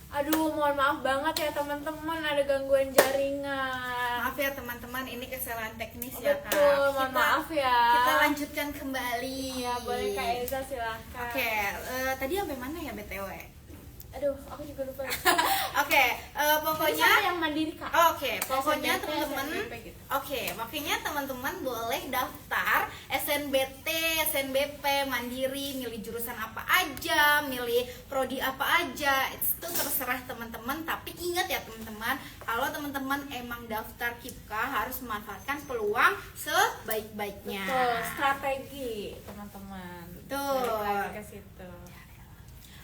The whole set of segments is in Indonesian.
Aduh, mohon maaf banget ya teman-teman, ada gangguan jaringan. Maaf ya teman-teman, ini kesalahan teknis ya Kak. Betul, mohon maaf ya. Kita lanjutkan kembali. Ya, boleh Kak Eza silahkan. Oke, tadi sampai mana ya BTW? Aduh, aku juga lupa. Oke, pokoknya Sama yang mandiri Kak. Oke, pokoknya SNBT, teman-teman, SNBP gitu. oke, makanya teman-teman boleh daftar SNBT, SNBP, Mandiri, milih jurusan apa aja, milih prodi apa aja, itu terserah teman-teman. Tapi ingat ya teman-teman, kalau teman-teman emang daftar KIPKA harus memanfaatkan peluang sebaik-baiknya. Betul, strategi teman-teman. Betul. Balik lagi ke situ.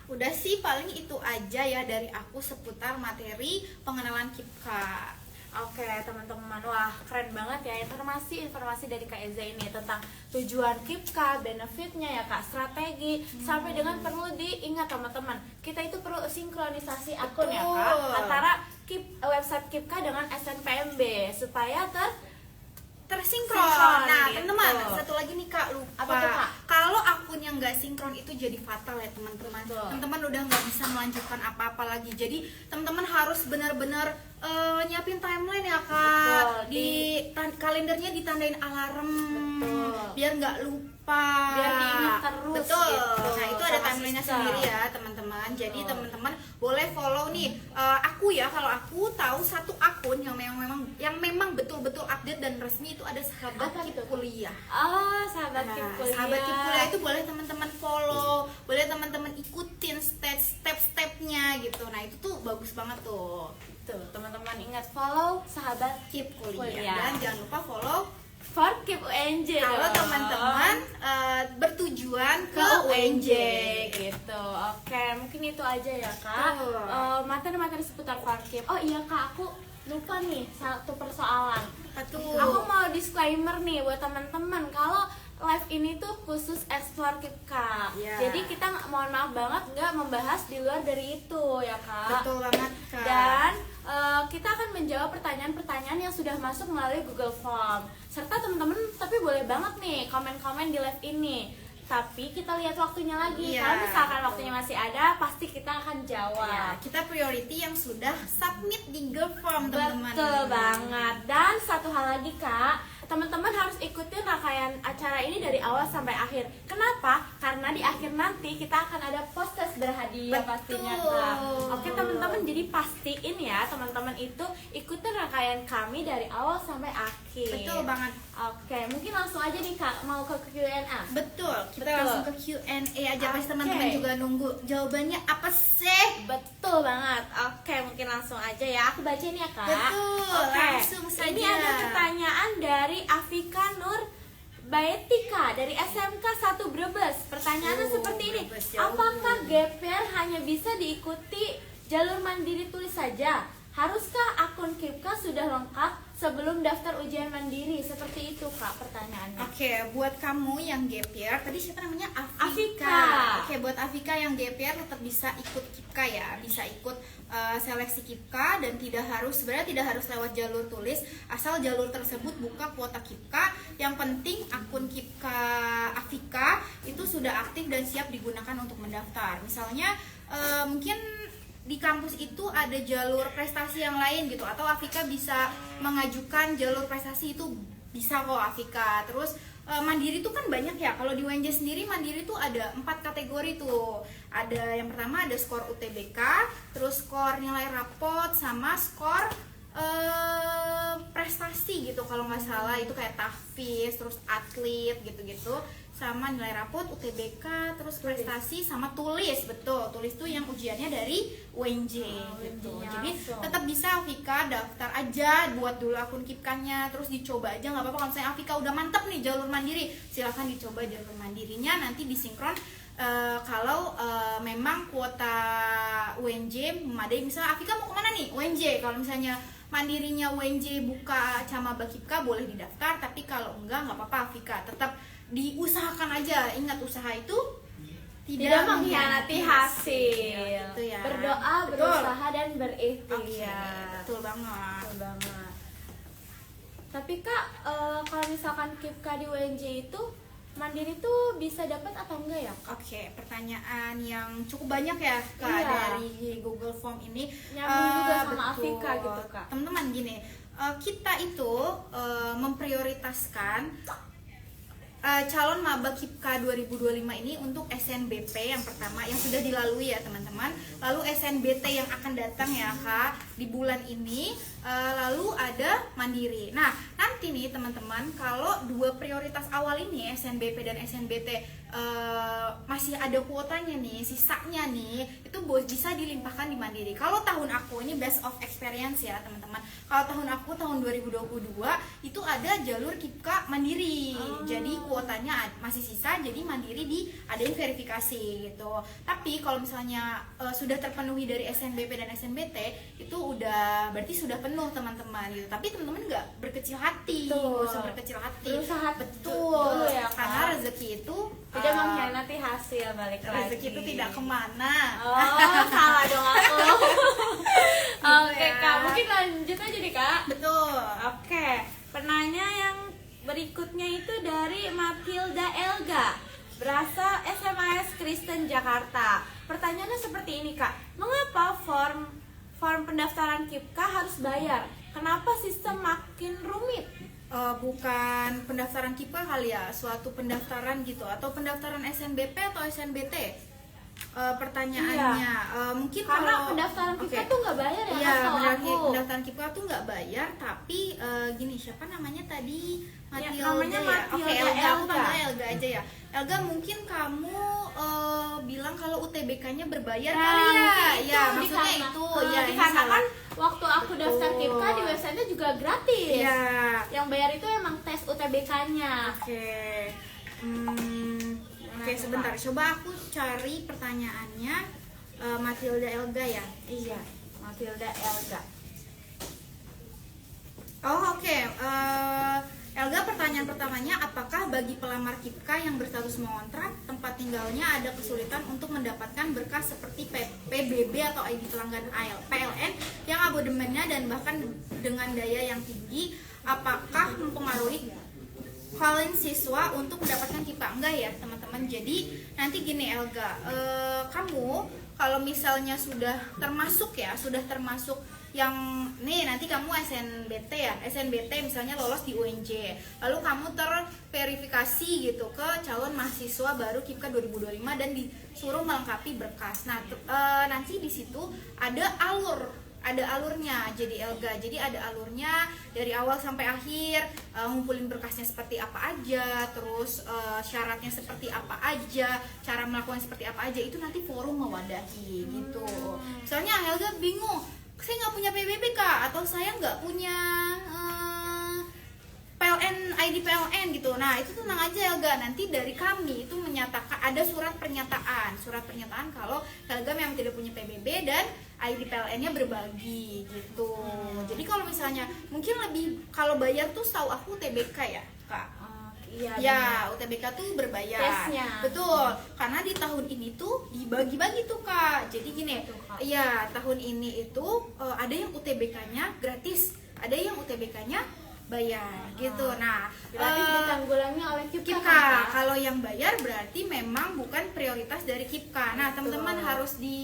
Udah sih paling itu aja ya dari aku seputar materi pengenalan KIPKA. Oke teman-teman, wah keren banget ya informasi dari Kak Eza ini tentang tujuan KIPKA, benefitnya ya Kak, strategi, sampai dengan perlu diingat teman-teman, kita itu perlu sinkronisasi akun ya Kak, antara website KIPKA dengan SNPMB supaya tersinkron. Nah, gitu. teman-teman, satu lagi nih Kak, lupa. Apa tuh, Kak? Kalau akun yang nggak sinkron itu jadi fatal ya teman-teman. Betul. Teman-teman udah nggak bisa melanjutkan apa-apa lagi. Jadi teman-teman harus benar-benar nyiapin timeline ya Kak. Betul. Di kalendernya ditandain alarm. Betul. Biar nggak lupa. Biar diingat terus. Betul. Gitu. Nah, itu ada Sama timelinenya sistem. sendiri ya teman-teman. Jadi Betul. teman-teman boleh follow nih. Aku ya, kalau aku tahu satu akun yang memang betul-betul update dan resmi, itu ada sahabat Apa KIP itu? kuliah. Oh, sahabat Nah, KIP kuliah. sahabat KIP kuliah itu boleh teman-teman follow, boleh teman-teman ikutin step-stepnya gitu. Nah, itu tuh bagus banget tuh. Tuh, teman-teman ingat follow sahabat KIP kuliah. Kuliah. Dan jangan lupa follow for KIP UNJ. kalau dong. teman-teman bertujuan ke ke UNJ UNJ. gitu. Oke, mungkin itu aja ya Kak. Betul. Materi-materi seputar FarKip. Oh iya Kak, aku lupa nih satu persoalan. Betul. Aku mau disclaimer nih buat teman-teman kalau live ini tuh khusus explore KIPKA. Iya. Jadi kita mohon maaf banget nggak membahas di luar dari itu ya Kak. Betul banget Kak. Dan kita akan menjawab pertanyaan-pertanyaan yang sudah masuk melalui Google Form. Serta teman-teman tapi boleh banget nih komen-komen di live ini. Tapi kita lihat waktunya lagi. Iya. Kalau misalkan waktunya masih ada, pasti kita akan jawab. Ya, kita priority yang sudah submit di Google Form teman-teman. Betul banget. Dan satu hal lagi Kak, teman-teman harus ikutin rangkaian acara ini dari awal sampai akhir. Kenapa? Karena di akhir nanti kita akan ada post-test berhadiah Betul. pastinya Kak. Oke teman-teman, jadi pastiin ya teman-teman itu ikutin rangkaian kami dari awal sampai akhir. Betul banget. Oke, mungkin langsung aja nih Kak, mau ke Q&A. Betul. Kita Betul. langsung ke Q&A aja. Pasti Oke. teman-teman juga nunggu jawabannya apa sih? Betul banget. Oke, mungkin langsung aja ya. Aku bacain ya Kak. Betul, Oke. langsung saja. Ini ada pertanyaan dari Afika Nur Baetika dari SMK 1 Brebes. Pertanyaannya seperti ini. Brebes, jauh. Apakah gap year hanya bisa diikuti jalur mandiri tulis saja? Haruskah akun KIPKA sudah lengkap sebelum daftar ujian mandiri? Seperti itu Kak pertanyaannya. Oke, buat kamu yang gap year, tadi siapa namanya? Afika. Oke, buat Afika yang gap year tetap bisa ikut KIPKA ya, bisa ikut seleksi KIPKA dan sebenarnya tidak harus lewat jalur tulis, asal jalur tersebut buka kuota KIPKA. Yang penting akun KIPKA Afika itu sudah aktif dan siap digunakan untuk mendaftar. Misalnya mungkin di kampus itu ada jalur prestasi yang lain gitu, atau Afika bisa mengajukan jalur prestasi, itu bisa kok Afika. Terus mandiri tuh kan banyak ya. Kalau di UNJ sendiri mandiri tuh ada 4 kategori tuh. Ada yang pertama ada skor UTBK, terus skor nilai rapot, sama skor prestasi gitu kalau nggak salah, itu kayak tahfiz, terus atlet gitu-gitu, sama nilai rapot, UTBK, terus prestasi, sama tulis. Betul, tulis tuh yang ujiannya dari UNJ gitu. ujiannya Jadi langsung. tetap bisa Afika daftar aja, buat dulu akun KIPKA-nya, terus dicoba aja, nggak apa-apa. Kalau misalnya Afika udah mantep nih jalur mandiri, silahkan dicoba jalur mandirinya, nanti disinkron kalau memang kuota UNJ memadai. Misalnya Afika mau kemana nih? UNJ. Kalau misalnya mandirinya UNJ buka sama Bakipka, boleh didaftar. Tapi kalau enggak apa-apa Afika, tetap diusahakan aja. Ingat, usaha itu tidak mengkhianati hasil. Gitu ya. Berdoa, Betul. berusaha dan Oke, berikhtiar. betul banget. Betul banget. Tapi Kak, kalau misalkan KIPKA di UNJ itu Mandiri tuh bisa dapat atau enggak ya? Oke, pertanyaan yang cukup banyak ya Kak Iya. dari Google Form ini. Nyambung juga sama Betul. Afika gitu, Kak. Teman-teman gini, kita itu memprioritaskan calon maba KIPKA 2025 ini untuk SNBP yang pertama yang sudah dilalui ya teman-teman. Lalu SNBT yang akan datang ya Kak di bulan ini. Lalu ada Mandiri. Nah, nanti nih teman-teman, kalau dua prioritas awal ini SNBP dan SNBT masih ada kuotanya nih, sisanya nih, itu bisa dilimpahkan di Mandiri. Kalau tahun aku ini based of experience ya teman-teman. Kalau tahun aku tahun 2022 itu ada jalur KIPKA Mandiri. Jadi kuotanya masih sisa, jadi Mandiri diadain verifikasi gitu. Tapi kalau misalnya sudah terpenuhi dari SNBP dan SNBT itu udah berarti sudah penuh teman-teman gitu. Tapi teman-teman nggak berkecil hati, nggak usah berkecil hati. Berusaha Betul dulu ya, Kak. karena rezeki itu Tidak mengkhianati hasil, balik lagi. rezeki itu tidak kemana. Oh, salah dong aku. Oke ya. Kak, mungkin lanjut aja nih Kak. Betul. Oke, penanya yang berikutnya itu dari Matilda Elga, berasal SMAS Kristen Jakarta. Pertanyaannya seperti ini Kak, mengapa form pendaftaran KIPKA harus bayar? Kenapa sistem makin rumit? Bukan pendaftaran KIPKA kali ya, suatu pendaftaran gitu atau pendaftaran SNBP atau SNBT. Pertanyaannya mungkin Karena kalau pendaftaran KIPKA Oke. tuh nggak bayar ya, Iya, Kak, benar, aku. pendaftaran KIPKA tuh nggak bayar, tapi gini, siapa namanya tadi? Matilda namanya ya. Matilda Oke, Elga, aku Elga. panggilnya Elga aja ya. Elga, mungkin kamu bilang kalau UTBK-nya berbayar Nah, kali ya. mungkin Ya, itu maksudnya dikarena- itu eh, ya ini dikarenakan salah. waktu aku daftar Betul. KIPKA di website-nya juga gratis. Iya. Yang bayar itu emang tes UTBK-nya. Oke. Oke, Nah, sebentar. Coba aku cari pertanyaannya Matilda Elga ya. Iya, Matilda Elga. Oh, oke. Elga, pertanyaan pertamanya, apakah bagi pelamar KIPKA yang berstatus mengontrak tempat tinggalnya ada kesulitan untuk mendapatkan berkas seperti PBB atau ID pelanggan PLN yang abodemennya dan bahkan dengan daya yang tinggi, apakah mempengaruhi calling siswa untuk mendapatkan KIPKA? Enggak ya teman-teman. Jadi nanti gini Elga, kamu kalau misalnya sudah termasuk yang nih nanti kamu SNBT misalnya lolos di UNJ, lalu kamu terverifikasi gitu ke calon mahasiswa baru KIPKA 2025 dan disuruh melengkapi berkas. Nah nanti di situ ada alurnya. Jadi Elga, jadi ada alurnya dari awal sampai akhir, ngumpulin berkasnya seperti apa aja, terus syaratnya seperti apa aja, cara melakukan seperti apa aja, itu nanti forum mewadahi gitu. Misalnya Elga bingung, saya nggak punya PBB Kak, atau saya nggak punya ID PLN gitu. Nah itu tenang aja Elga, nanti dari kami itu menyatakan ada surat pernyataan kalau Elga memang tidak punya PBB dan ID PLN-nya berbagi gitu. Jadi kalau misalnya mungkin lebih, kalau bayar tuh setahu aku UTBK ya Kak. Iya. Ya, UTBK tuh berbayar. Tesnya. Betul. Karena di tahun ini tuh dibagi-bagi tuh Kak. Jadi gini, Betul, Kak. iya tahun ini itu ada yang UTBK-nya gratis, ada yang UTBK-nya bayar gitu. Nah, Gratis ditanggulangi oleh KIPKA. KIPKA kan, Kak? kalau yang bayar berarti memang bukan prioritas dari KIPKA. Nah, Betul. teman-teman harus di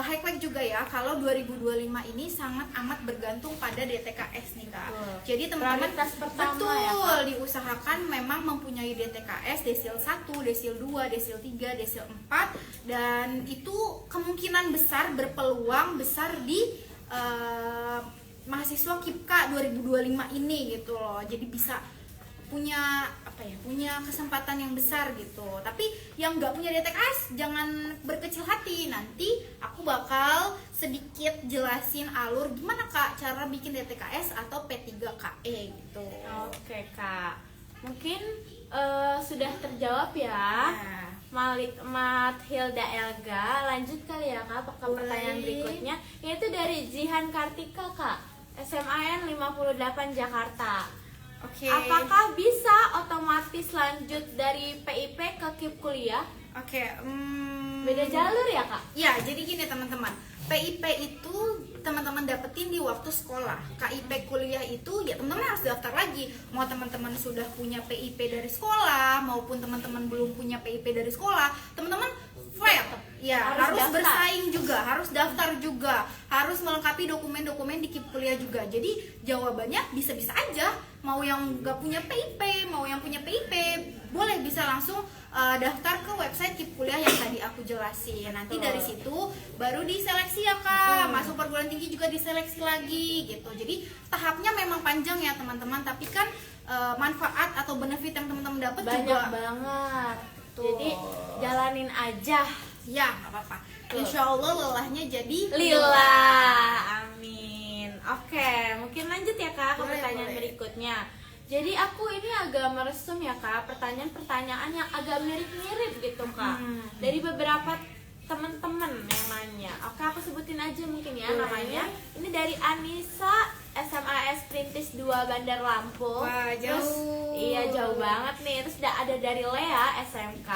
highlight juga ya, kalau 2025 ini sangat amat bergantung pada DTKS nih Kak. Betul. Jadi teman-teman Prioritas pertama betul ya, Kak? diusahakan memang mempunyai DTKS desil 1, desil 2, desil 3, desil 4, dan itu kemungkinan besar berpeluang besar di mahasiswa KIPKA 2025 ini gitu loh. Jadi bisa punya punya kesempatan yang besar gitu. Tapi yang nggak punya DTKS jangan berkecil hati. Nanti aku bakal sedikit jelasin alur gimana Kak cara bikin DTKS atau P3KE gitu. Oke Kak, mungkin sudah terjawab ya. Nah, Matilda Elga, lanjut kali ya Kak ke pertanyaan Boleh. berikutnya, yaitu dari Jihan Kartika Kak, SMAN 58 Jakarta. oke. Apakah bisa otomatis lanjut dari PIP ke KIP kuliah? Oke, Beda jalur ya Kak? ya, jadi gini teman-teman. PIP itu teman-teman dapetin di waktu sekolah. KIP kuliah itu ya teman-teman harus daftar lagi. Mau teman-teman sudah punya PIP dari sekolah maupun teman-teman belum punya PIP dari sekolah, teman-teman fair. Ya, harus bersaing juga, harus daftar juga, harus melengkapi dokumen-dokumen di KIP kuliah juga. Jadi jawabannya bisa-bisa aja. Mau yang nggak punya PIP, mau yang punya PIP, boleh bisa langsung daftar ke website KIP kuliah yang tadi aku jelasin. Nanti dari situ baru diseleksi ya Kak. Masuk perguruan tinggi juga diseleksi lagi gitu. Jadi tahapnya memang panjang ya teman-teman, tapi kan manfaat atau benefit yang teman-teman dapat banyak juga banget. Tuh. Jadi jalanin aja. Ya, nggak apa-apa. Insya Allah lelahnya jadi lillah. Amin. Oke, mungkin lanjut ya Kak ke Boleh, pertanyaan boleh. berikutnya. Jadi aku ini agak meresum ya Kak, pertanyaan-pertanyaan yang agak mirip-mirip gitu Kak. Dari beberapa teman-teman yang nanya. Oke, aku sebutin aja mungkin ya Boleh. namanya. Ini dari Anissa SMAS Perintis 2 Bandar Lampung. Wah, Terus jauh. iya jauh banget nih. Terus ada dari Lea SMK.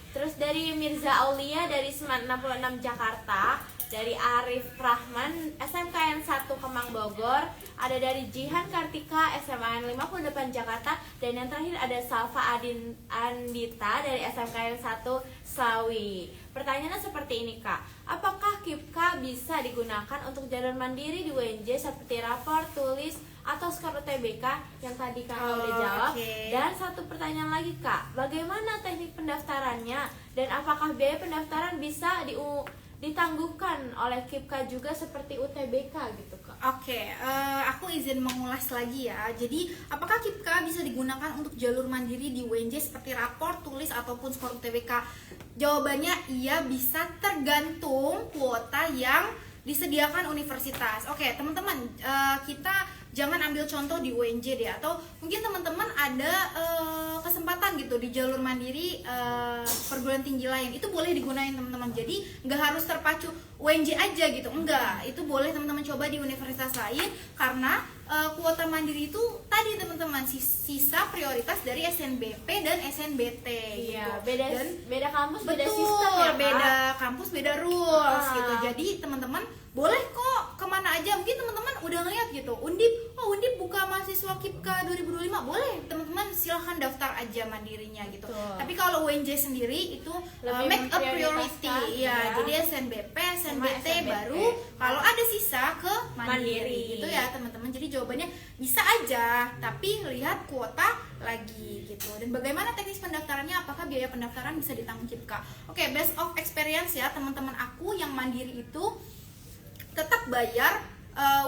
Terus dari Mirza Aulia dari Seman 66 Jakarta. Dari Arif Rahman SMKN 1 Kemang Bogor, ada dari Jihan Kartika SMAN 58 Jakarta, dan yang terakhir ada Salva Andita dari SMKN 1 Slawi. Pertanyaannya seperti ini Kak, apakah KIPKA bisa digunakan untuk jalur mandiri di UNJ seperti rapor, tulis, atau skor UTBK yang tadi Kakak udah jawab? Oke. Dan satu pertanyaan lagi Kak, bagaimana teknik pendaftarannya dan apakah biaya pendaftaran bisa ditangguhkan oleh KIPKA juga seperti UTBK gitu Kak? Oke, aku izin mengulas lagi ya. Jadi, apakah KIPKA bisa digunakan untuk jalur mandiri di UNJ seperti rapor, tulis, ataupun skor UTBK? Jawabannya iya, bisa tergantung kuota yang disediakan universitas. Oke, teman-teman, kita jangan ambil contoh di UNJ deh, atau mungkin teman-teman ada kesempatan gitu di jalur mandiri perguruan tinggi lain, itu boleh digunain teman-teman. Jadi nggak harus terpacu UNJ aja gitu, enggak, itu boleh teman-teman coba di universitas lain, karena kuota mandiri itu tadi teman-teman sisa prioritas dari SNBP dan SNBT Iya, gitu. beda Dan beda kampus, beda betul, sistem ya Kak? beda kampus, beda rules Ah. gitu. Jadi teman-teman boleh kok kemana aja. Mungkin teman-teman udah ngeliat gitu, Undip, Undip buka mahasiswa KIPKA 2025, boleh teman-teman silahkan daftar aja mandirinya gitu. Betul. Tapi kalau UNJ sendiri itu Lebih make a memprioritaskan, priority ya. ya. Jadi SNBP, SNBT SNBT. baru kalau ada sisa ke mandiri, Mandiri. gitu ya teman-teman. Jadi jawabannya bisa aja, tapi lihat kuota lagi gitu. Dan bagaimana teknis pendaftarannya, apakah biaya pendaftaran bisa ditanggung KIPKA? Oke, based of experience ya teman-teman aku yang mandiri itu tetap bayar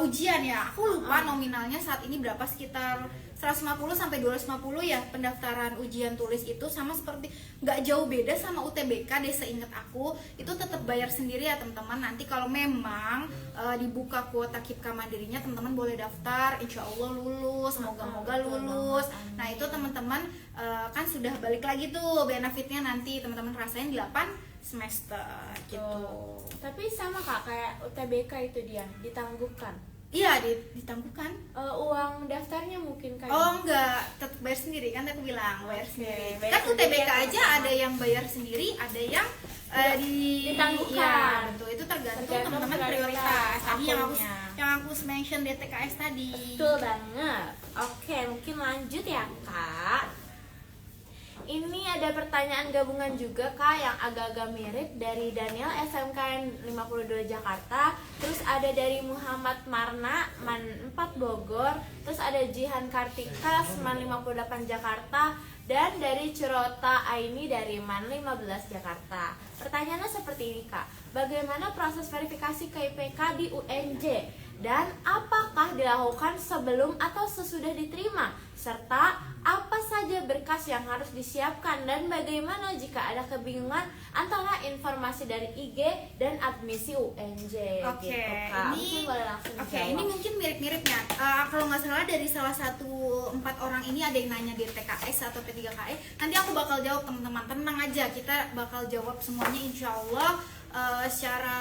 ujian ya. Aku lupa nominalnya saat ini berapa, sekitar 150 sampai 250 ya pendaftaran ujian tulis itu, sama seperti nggak jauh beda sama UTBK deh seingat aku. Itu tetap bayar sendiri ya teman-teman. Nanti kalau memang dibuka kuota KIPKA mandirinya, teman-teman boleh daftar, insya Allah lulus, moga-moga lulus. Nah itu teman-teman kan sudah balik lagi tuh benefitnya, nanti teman-teman rasain 8 semester gitu. Tapi sama Kak kayak UTBK itu dia ditangguhkan. Iya, ditangguhkan. Uang daftarnya mungkin kayak Oh enggak, tetap bayar sendiri kan aku bilang, bayar Oke, sendiri. bayar Kan sendiri UTBK ya, aja teman-teman. ada yang bayar sendiri, ada yang ditangguhkan. Iya, betul. Itu tergantung Tergantung teman-teman prioritas prioritas. Tadi akunnya. yang aku mention DTKS tadi. Betul banget. Oke, mungkin lanjut ya Kak. Ini ada pertanyaan gabungan juga Kak yang agak-agak mirip dari Daniel SMKN 52 Jakarta. Terus ada dari Muhammad Marna Man 4 Bogor. Terus ada Jihan Kartika Man 58 Jakarta. Dan dari Cirota Aini dari Man 15 Jakarta. Pertanyaannya seperti ini Kak, bagaimana proses verifikasi KIPK di UNJ? Dan apakah dilakukan sebelum atau sesudah diterima? Serta apa saja berkas yang harus disiapkan? Dan bagaimana jika ada kebingungan antara informasi dari IG dan admisi UNJ? Oke, gitu, Kak. ini Mungkin boleh langsung oke, dijawab. ini mungkin mirip-miripnya. Kalau nggak salah dari salah satu 4 orang ini ada yang nanya di TKS atau P3KE. Nanti aku bakal jawab teman-teman. Tenang aja, kita bakal jawab semuanya insya Allah secara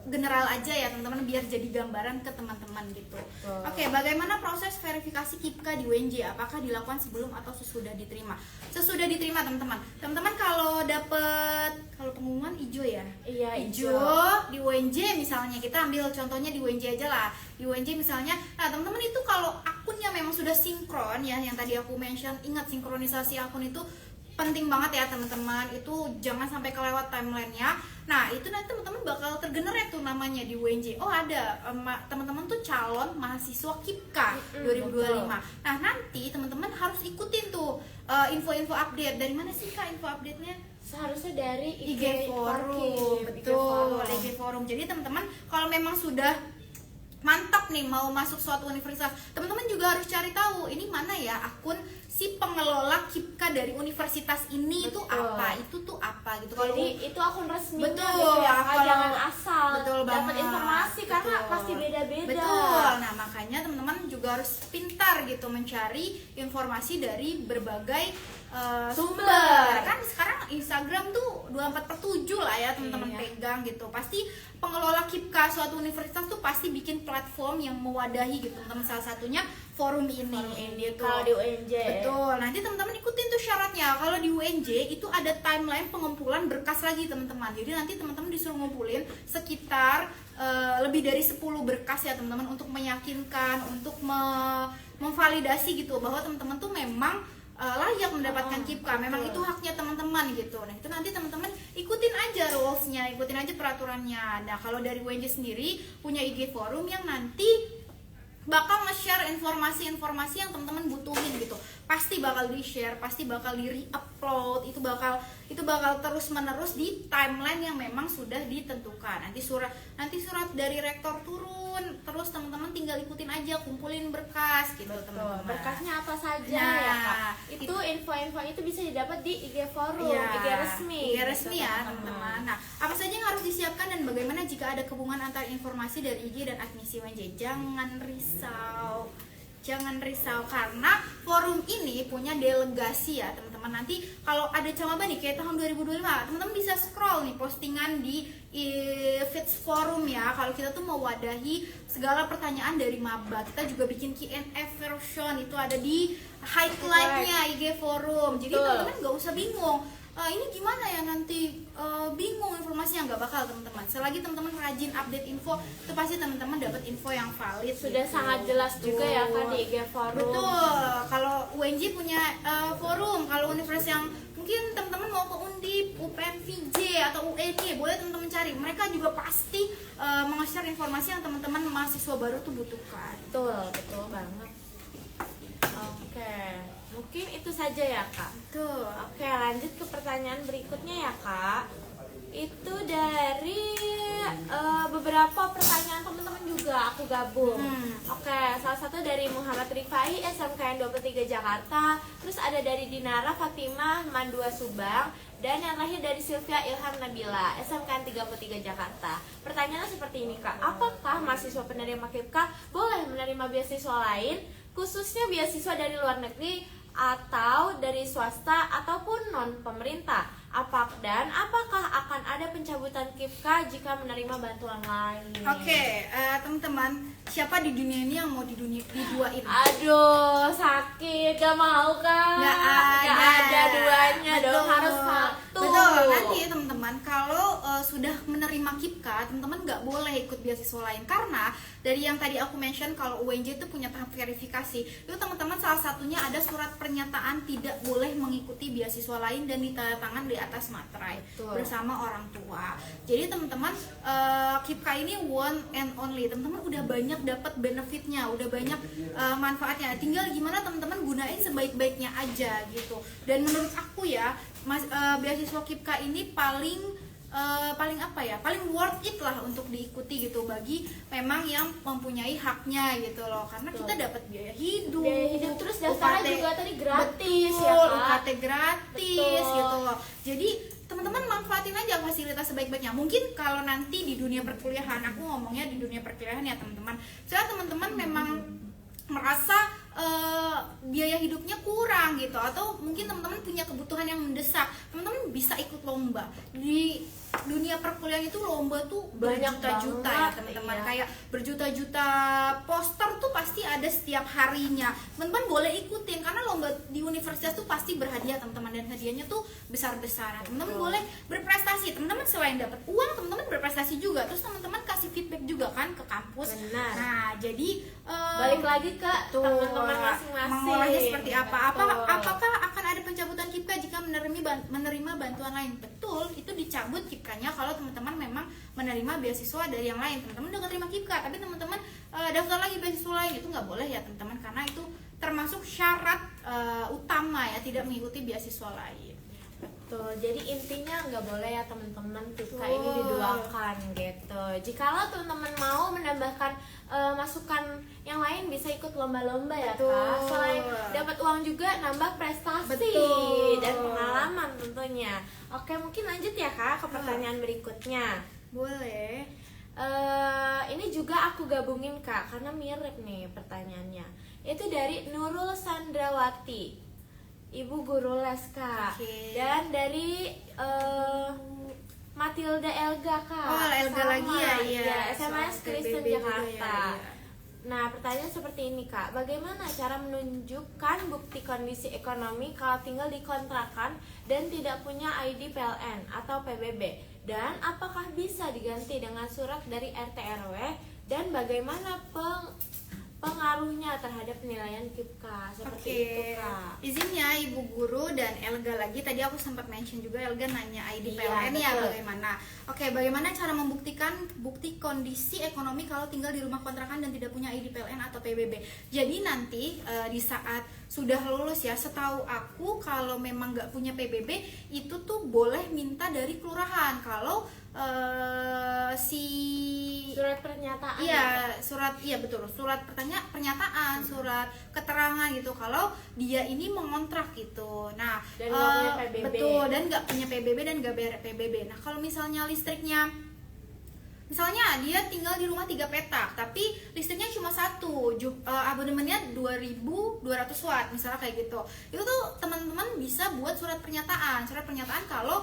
general aja ya teman-teman, biar jadi gambaran ke teman-teman gitu. Oke, bagaimana proses verifikasi KIPKA di UNJ? Apakah dilakukan sebelum atau sesudah diterima? Sesudah diterima teman-teman. Teman-teman kalau pengumuman hijau ya? Iya, hijau di UNJ misalnya, kita ambil contohnya di UNJ aja lah. Di UNJ misalnya, nah teman-teman itu kalau akunnya memang sudah sinkron ya, yang tadi aku mention, ingat sinkronisasi akun itu penting banget ya teman-teman, itu jangan sampai kelewat timelinenya. Nah itu nanti teman-teman bakal tergenerate tuh namanya di UNJ. Oh ada teman-teman tuh calon mahasiswa KIPKA 2025. Nah nanti teman-teman harus ikutin tuh info-info update. Dari mana sih Kak info update-nya? Seharusnya dari IG Forum. Betul, IG Forum. Jadi teman-teman kalau memang sudah mantap nih mau masuk suatu universitas, teman-teman juga harus cari tahu ini mana ya akun si pengelola KIPKA dari universitas ini. Itu apa, itu tuh apa gitu. Jadi itu akun resminya. Betul gitu ya, kalau jangan asal dapat banget. informasi karena Betul. pasti beda-beda. Betul. Nah makanya teman-teman juga harus pintar gitu mencari informasi dari berbagai sumber. Kan sekarang Instagram tuh 24/7 lah ya teman-teman pegang gitu. Pasti pengelola KIPKA suatu universitas tuh pasti bikin platform yang mewadahi gitu teman-teman, salah satunya forum ini gitu. Kalau di UNJ. Betul. Nanti teman-teman ikutin tuh syaratnya. Kalau di UNJ itu ada timeline pengumpulan berkas lagi teman-teman. Jadi nanti teman-teman disuruh ngumpulin sekitar lebih dari 10 berkas ya teman-teman, untuk meyakinkan, untuk memvalidasi gitu bahwa teman-teman tuh memang layak mendapatkan KIPKA, memang itu haknya teman-teman gitu. Nah itu nanti teman-teman ikutin aja rules-nya, ikutin aja peraturannya. Nah kalau dari UNJ sendiri punya IG forum yang nanti bakal nge-share informasi-informasi yang teman-teman butuhin gitu. Pasti bakal di-share, pasti bakal di-re-upload, itu bakal terus-menerus di timeline yang memang sudah ditentukan. Nanti surat dari rektor turun, terus teman-teman tinggal ikutin aja, kumpulin berkas gitu teman-teman. Berkasnya apa saja Nah, ya Kak? Itu info-info itu bisa didapat di IG forum, IG resmi. IG resmi ya teman-teman. Nah, apa saja yang harus disiapkan dan bagaimana jika ada hubungan antara informasi dari IG dan admisi UNJ? Jangan risau karena forum ini punya delegasi ya teman-teman. Nanti kalau ada camaba nih kayak tahun 2025, teman-teman bisa scroll nih postingan di feeds forum ya. Kalau kita tuh mewadahi segala pertanyaan dari maba, kita juga bikin Q&A version, itu ada di highlightnya IG forum. Jadi teman-teman nggak usah bingung. Ini gimana ya nanti bingung informasinya, nggak bakal teman-teman. Selagi teman-teman rajin update info, itu pasti teman-teman dapat info yang valid. Sudah gitu. sangat jelas juga ya kan di IG forum. Betul. Kalau UNJ punya forum, kalau universitas yang mungkin teman-teman mau ke Undip, UPN VJ atau UNY, boleh teman-teman cari. Mereka juga pasti meng-share informasi yang teman-teman mahasiswa baru tuh butuhkan. Betul banget. Oke, mungkin itu saja ya Kak. Betul. Oke, lanjut ke pertanyaan berikutnya ya Kak. Itu dari beberapa pertanyaan teman-teman juga aku gabung. Oke, salah satu dari Muhammad Rifai SMKN 23 Jakarta. Terus ada dari Dinara Fatimah Mandua Subang. Dan yang terakhir dari Sylvia Ilham Nabila SMKN 33 Jakarta. Pertanyaannya seperti ini Kak, apakah mahasiswa penerima KIPKA boleh menerima beasiswa lain, khususnya beasiswa dari luar negeri atau dari swasta ataupun non pemerintah? Dan apakah akan ada pencabutan KIPKA jika menerima bantuan lain? Oke, teman-teman, siapa di dunia ini yang mau diduain? Aduh, sakit, gak mau Kak. Nggak ada duanya. Betul. Dong, harus satu. Betul, nanti teman-teman kalau sudah menerima KIPKA, teman-teman nggak boleh ikut beasiswa lain. Karena dari yang tadi aku mention, kalau UNJ itu punya tahap verifikasi, itu teman-teman salah satunya ada surat pernyataan tidak boleh mengikuti beasiswa lain dan ditandatangan di atas materai. Betul. Bersama orang tua. Jadi teman-teman, KIPKA ini one and only. Teman-teman udah banyak dapat benefitnya, udah banyak manfaatnya. Tinggal gimana teman-teman gunain sebaik-baiknya aja gitu. Dan menurut aku ya, beasiswa KIPKA ini paling worth it lah untuk diikuti gitu, bagi memang yang mempunyai haknya gitu loh, karena kita dapat biaya hidup terus daftarnya juga tadi gratis. betul, ya Kak. UKT gratis Betul. gitu loh. Jadi teman-teman manfaatin aja fasilitas sebaik-baiknya. Mungkin kalau nanti di dunia perkuliahan, aku ngomongnya di dunia perkuliahan ya teman-teman, soalnya teman-teman memang merasa biaya hidupnya kurang gitu, atau mungkin teman-teman punya kebutuhan yang mendesak, teman-teman bisa ikut lomba. Di dunia perkuliahan itu lomba tuh Banyak berjuta-juta ya banget, teman-teman, iya. kayak berjuta-juta poster tuh pasti ada setiap harinya. Teman-teman boleh ikutin karena lomba di universitas tuh pasti berhadiah teman-teman, dan hadiahnya tuh besar-besar. Nah, teman-teman Betul. boleh berprestasi, teman-teman selain dapat uang, teman-teman berprestasi juga, terus teman-teman kasih feedback juga kan ke kampus. Benar. Nah, jadi Balik lagi ke tuh, teman-teman masing-masing. mengolahnya seperti apa? Betul. Apakah akan ada pencabutan KIPKA jika menerima bantuan lain? Betul, itu dicabut KIPKA-nya kalau teman-teman memang menerima beasiswa dari yang lain. Teman-teman udah terima KIPKA, tapi teman-teman daftar lagi beasiswa lain, itu nggak boleh ya teman-teman, karena itu termasuk syarat utama ya, tidak mengikuti beasiswa lain. Betul, jadi intinya nggak boleh ya teman-teman KIPKA ini Betul. diduakan gitu. Jikalau teman-teman mau menambahkan masukan yang lain, bisa ikut lomba-lomba ya Betul. Kak. Selain dapat uang juga nambah prestasi Betul. dan pengalaman tentunya. Oke, mungkin lanjut ya Kak ke pertanyaan berikutnya. Boleh. Ini juga aku gabungin Kak karena mirip nih pertanyaannya. Itu dari Nurul Sandrawati, Ibu Guru Les Kak. Oke. Dan dari Matilda Elga Kak. Oh, Elga Sama, lagi ya, iya. SMS Soal Kristen PBB juga Jakarta. ya, iya. Nah, pertanyaan seperti ini Kak, bagaimana cara menunjukkan bukti kondisi ekonomi kalau tinggal di kontrakan dan tidak punya ID PLN atau PBB? Dan apakah bisa diganti dengan surat dari RT RW? Dan bagaimana pengaruhnya terhadap penilaian KIPKA? Seperti itu Kak. Izinnya Ibu Guru dan Elga lagi, tadi aku sempat mention juga, Elga nanya ID Iya, PLN ya, betul. bagaimana? Oke, bagaimana cara membuktikan bukti kondisi ekonomi kalau tinggal di rumah kontrakan dan tidak punya ID PLN atau PBB? Jadi nanti di saat sudah lulus ya, setahu aku kalau memang nggak punya PBB itu tuh boleh minta dari kelurahan. Kalau Surat pernyataan. iya, betul, surat pernyataan, surat keterangan gitu kalau dia ini mengontrak gitu. Nah, Dan nggak punya PBB. betul, dan nggak punya PBB dan nggak bayar PBB. Nah, kalau misalnya listriknya, misalnya dia tinggal di rumah 3 petak tapi listriknya cuma satu, abonemennya 2.200 watt misalnya kayak gitu, itu tuh teman-teman bisa buat surat pernyataan kalau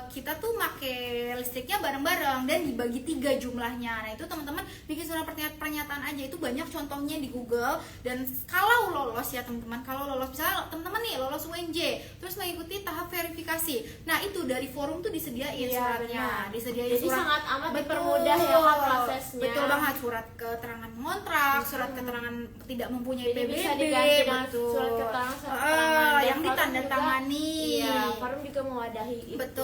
kita tuh make listriknya bareng-bareng dan dibagi 3 jumlahnya. Nah, itu teman-teman bikin surat pernyataan aja, itu banyak contohnya di Google. Dan kalau lolos ya teman-teman, kalau lolos misalnya teman-teman nih lolos UNJ terus mengikuti tahap verifikasi, nah itu dari forum tuh disediain Iya, suratnya, benar. disediain Jadi surat, sangat amat betul, dipermudah ya Kak prosesnya. betul banget, surat keterangan ngontrak, surat keterangan tidak mempunyai Jadi PBB, bisa diganti dengan betul. surat keterangan dan yang forum ditandatangani. juga, iya, forum juga mewadahi itu. Betul.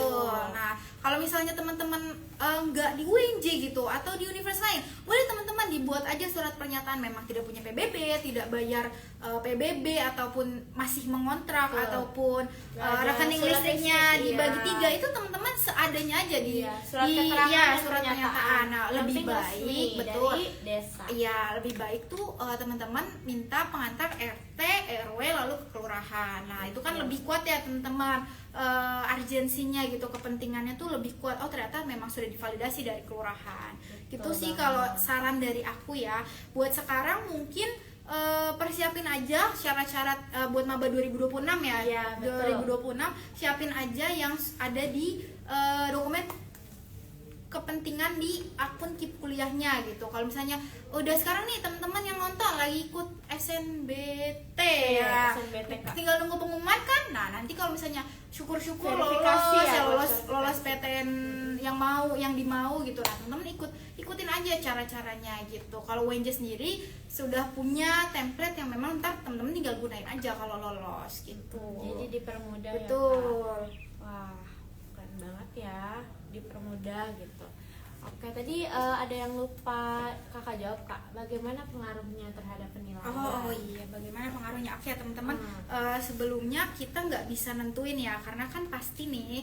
Nah, kalau misalnya teman-teman nggak di UNJ gitu atau di universitas lain, boleh teman-teman dibuat aja surat pernyataan memang tidak punya PBB, tidak bayar PBB ataupun masih mengontrak, Betul. ataupun Nggak ada rekening surat listriknya isi, dibagi iya. 3, itu teman-teman seadanya aja di Iya, surat keterangan iya, dan surat pernyataan. Nah, Yang lebih penting resmi baik, betul. dari desa. Iya, lebih baik tuh teman-teman minta pengantar RT, RW lalu ke kelurahan. Nah, itu kan lebih kuat ya teman-teman, urgensinya gitu, kepentingannya tuh lebih kuat. Oh, ternyata memang sudah divalidasi dari kelurahan. Gitu sih banget. kalau saran dari aku ya. Buat sekarang mungkin persiapin aja syarat-syarat buat maba 2026 ya. Iya, betul. 2026 siapin aja yang ada di dokumen kepentingan di akun KIP kuliahnya gitu. Kalau misalnya udah sekarang nih teman-teman yang nonton lagi ikut SNBT ya, SNBT, Kak. tinggal nunggu pengumuman kan. Nah, nanti kalau misalnya syukur-syukur Verifikasi lolos ya, lolos PTN yang dimau gitu. Nah, teman-teman ikutin aja cara-caranya gitu. Kalau UNJ sendiri sudah punya template yang memang ntar teman-teman tinggal gunain aja kalau lolos gitu. Jadi dipermudah betul. ya Kak. Wah, keren banget ya, dipermudah gitu. Oke, tadi ada yang lupa kakak jawab Kak, bagaimana pengaruhnya terhadap penilaian? Oh iya, bagaimana pengaruhnya? Oke teman-teman, sebelumnya kita nggak bisa nentuin ya, karena kan pasti nih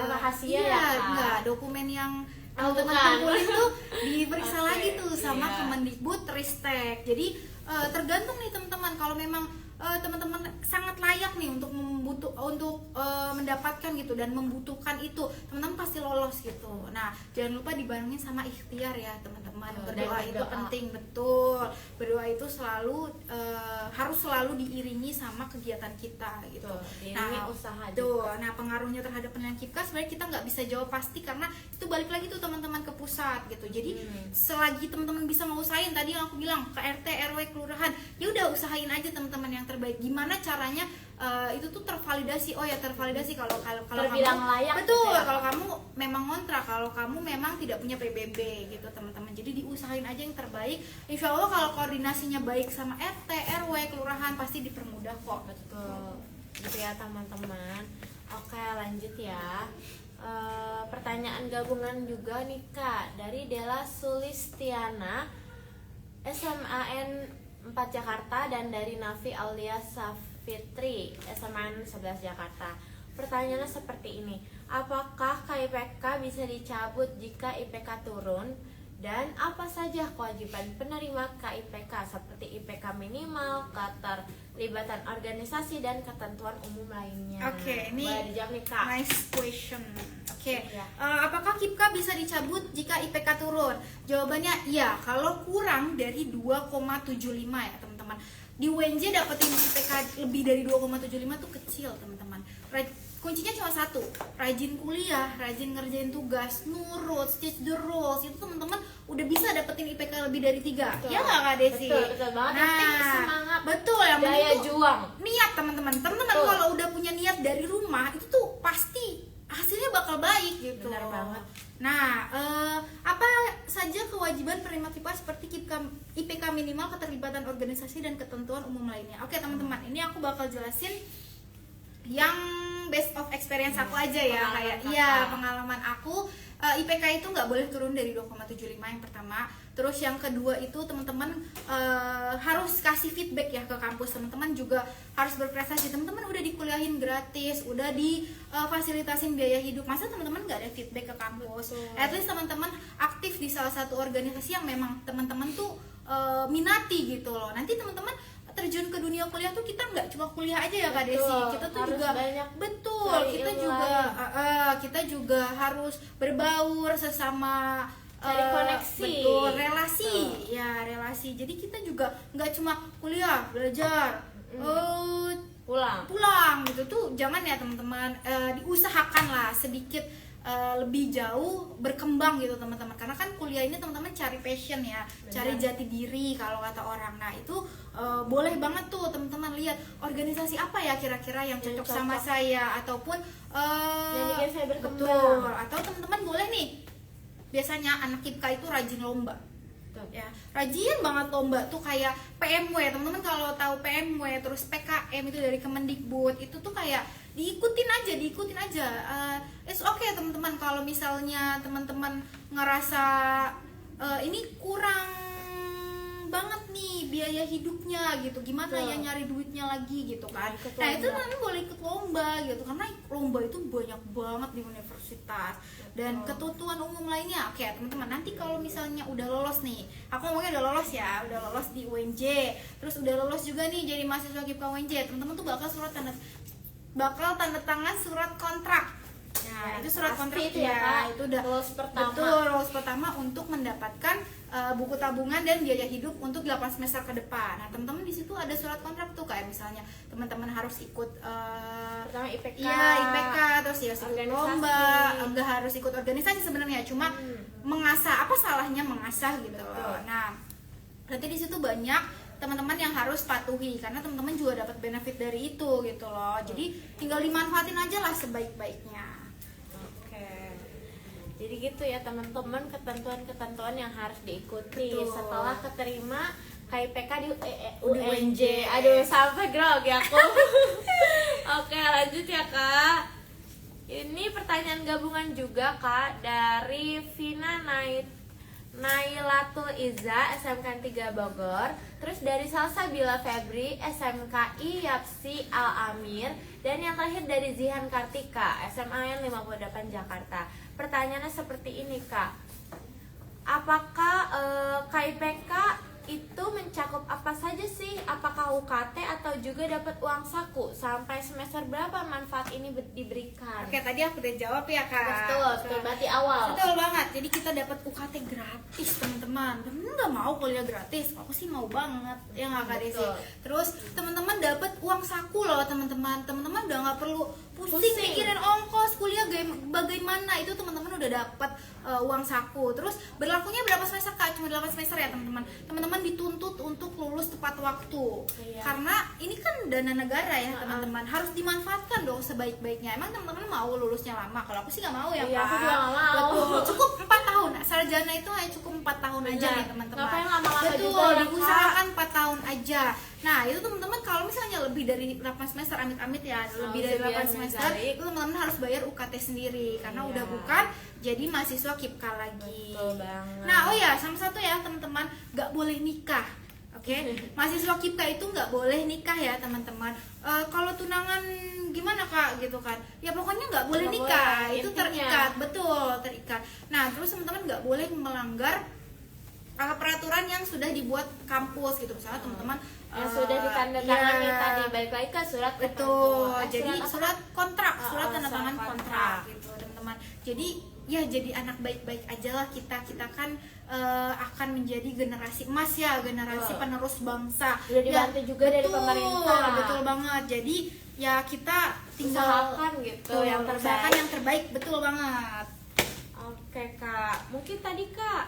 rahasia iya, ya, Kak. enggak, dokumen yang Oh, teman-teman bukan. kumpulin tuh diperiksa Oke, lagi tuh sama iya. Kemendikbud Ristek. Jadi tergantung nih teman-teman, kalau memang teman-teman sangat layak nih untuk mendapatkan gitu dan membutuhkan itu, teman-teman pasti lolos gitu. Nah, jangan lupa dibarengin sama ikhtiar ya teman-teman. Berdoa itu penting, betul. Berdoa itu selalu harus selalu diiringi sama kegiatan kita gitu. Nah, usaha tuh, nah pengaruhnya terhadap penilaian KIPKA sebenarnya kita nggak bisa jawab pasti karena itu balik lagi tuh teman-teman ke pusat gitu. Jadi selagi teman-teman bisa ngusahain, tadi yang aku bilang ke RT, RW, kelurahan, ya udah usahain aja teman-teman yang terbaik. Gimana caranya itu tuh tervalidasi. Oh ya, tervalidasi kalau terbilang kamu layak betul gitu ya. Kalau kamu memang ngontrak, kalau kamu memang tidak punya PBB gitu teman-teman. Jadi diusahain aja yang terbaik. Insya Allah kalau koordinasinya baik sama RT, RW, kelurahan pasti dipermudah kok. Betul gitu ya teman-teman. Oke, lanjut ya. Pertanyaan gabungan juga nih Kak, dari Della Sulistiana SMAN 4 Jakarta, dan dari Nafi Aulia Safitri SMAN 11 Jakarta. Pertanyaannya seperti ini: apakah KIPK bisa dicabut jika IPK turun? Dan apa saja kewajiban penerima KIPK seperti IPK minimal, keterlibatan organisasi, dan ketentuan umum lainnya? Oke, ini boleh dijawab nih Kak. nice question. Oke, Iya. Apakah KIPK bisa dicabut jika IPK turun? Jawabannya iya, kalau kurang dari 2,75 ya teman-teman. Di UNJ dapetin IPK lebih dari 2,75 tuh kecil teman-teman. Kuncinya cuma satu, rajin kuliah, rajin ngerjain tugas, nurut, teach the rules. Itu teman-teman udah bisa dapetin IPK lebih dari 3. Betul. Ya nggak Kak Desi? Betul banget. Yang penting semangat, betul, yang daya penting tuh juang. niat teman-teman. Teman-teman Betul. kalau udah punya niat dari rumah, itu tuh pasti hasilnya bakal baik gitu. Benar banget. Nah, apa saja kewajiban penerima KIPK seperti IPK minimal, keterlibatan organisasi, dan ketentuan umum lainnya? Oke teman-teman, ini aku bakal jelasin yang based of experience aku aja ya, kayak pengalaman aku. IPK itu nggak boleh turun dari 2,75 yang pertama. Terus yang kedua itu teman-teman harus kasih feedback ya ke kampus. Teman-teman juga harus berprestasi. Teman-teman udah dikuliahin gratis, udah difasilitasin biaya hidup, masa teman-teman nggak ada feedback ke kampus? At least teman-teman aktif di salah satu organisasi yang memang teman-teman tuh minati gitu loh. Nanti teman-teman terjun ke dunia kuliah tuh kita nggak cuma kuliah aja ya Kak Desi, kita tuh harus juga banyak kita juga harus berbaur sesama, cari koneksi, betul, relasi. Ya relasi, jadi kita juga nggak cuma kuliah belajar pulang gitu tuh, jangan ya teman-teman. Diusahakan lah sedikit lebih jauh berkembang gitu teman-teman, karena kan kuliah ini teman-teman cari passion ya. Benar. Cari jati diri kalau kata orang. Nah itu boleh banget tuh teman-teman lihat organisasi apa ya kira-kira yang cocok sama saya, ataupun yang bikin saya berkembang. betul. Atau teman-teman boleh nih, biasanya anak KIPK itu rajin lomba. Ya, rajin banget lomba tuh, kayak PMW. Teman-teman kalau tahu PMW, terus PKM itu dari Kemendikbud, itu tuh kayak diikutin aja. It's okay teman-teman kalau misalnya teman-teman ngerasa ini kurang banget nih biaya hidupnya gitu, gimana ya nyari duitnya lagi gitu kan. Nah itu teman-teman boleh ikut lomba gitu, karena lomba itu banyak banget di universitas. Dan ketentuan umum lainnya. Oke teman-teman, nanti kalau misalnya udah lolos nih, aku ngomongnya udah lolos ya, udah lolos di UNJ, terus udah lolos juga nih jadi mahasiswa KIPK UNJ, teman-teman tuh bakal tanda tangan surat kontrak. Nah, itu surat kontrak itu ya, itu udah lolos pertama. Betul, lolos pertama untuk mendapatkan buku tabungan dan biaya hidup untuk 8 semester ke depan. Nah, teman-teman di situ ada surat kontrak tuh, kayak misalnya teman-teman harus ikut pertama IPK. Iya, IPK, terus ya ikut lomba, enggak harus ikut organisasi sebenarnya, cuma mengasah. Apa salahnya mengasah gitu loh. Nah, berarti di situ banyak teman-teman yang harus patuhi, karena teman-teman juga dapat benefit dari itu gitu loh. Jadi tinggal dimanfaatin aja lah sebaik-baiknya. Jadi gitu ya teman-teman, ketentuan-ketentuan yang harus diikuti. Betul. Setelah keterima KIPK di UNJ. Aduh, sampai grogi aku. Oke, lanjut ya Kak. Ini pertanyaan gabungan juga Kak, dari Vina Nailatul Iza SMK 3 Bogor. Terus dari Salsabila Febri SMKI Yapsi Al Amir. Dan yang terakhir dari Zihan Kartika SMA 58 Jakarta. Pertanyaannya seperti ini Kak, apakah KIPK itu mencakup apa saja sih? Apakah UKT atau juga dapat uang saku? Sampai semester berapa manfaat ini diberikan? Oke, tadi aku udah jawab ya kak. Betul berarti awal. Betul banget. Jadi kita dapat UKT gratis teman-teman. Teman-teman nggak mau kuliah gratis? Aku sih mau banget. Ya nggak kak Desi? Betul. Terus teman-teman dapat uang saku loh teman-teman. Teman-teman udah nggak perlu pusing mikirin ongkos kuliah bagaimana. Itu teman-teman udah dapat uang saku. Terus berlakunya berapa semester kak? Cuma 8 semester ya teman-teman. Teman-teman dituntut untuk lulus tepat waktu. Iya. Karena ini kan dana negara ya teman-teman. Harus dimanfaatkan dong sebaik-baiknya. Emang teman-teman mau lulusnya lama? Kalau aku sih nggak mau ya Iya, kak. aku juga nggak mau. Betul. Cukup 4 tahun. Sarjana itu hanya cukup 4 tahun aja Benar. nih teman-teman. Ngapain lama-lama Betul, juga ya, Kak? diusahakan 4 tahun aja. Nah, itu teman-teman kalau misalnya lebih dari 8 semester, amit-amit ya, lebih dari 8 semester, itu teman-teman harus bayar UKT sendiri karena Iya. udah bukan jadi mahasiswa KIPKA lagi. Betul banget. Nah, oh ya, sama satu ya teman-teman, nggak boleh nikah. Oke, mahasiswa KIPKA itu nggak boleh nikah ya teman-teman. Kalau tunangan gimana kak gitu kan? Ya pokoknya nggak boleh Nggak nikah, boleh, itu intinya. terikat, betul terikat. Nah, terus teman-teman nggak boleh melanggar peraturan yang sudah dibuat kampus gitu. Misalnya teman-teman yang sudah ditandatangani ya, tadi, balik lagi ke surat betul. ketentuan. Jadi surat kontrak, surat tanda surat tangan kontrak. kontrak gitu teman-teman. Jadi ya jadi anak baik-baik aja lah kita kan akan menjadi generasi emas ya, generasi Betul. penerus bangsa. Udah dibantu juga dari betul, pemerintah. betul banget. Jadi ya kita tinggal Usahakan gitu, betul, yang usahakan terbaik. yang terbaik, betul banget. Oke kak, mungkin tadi kak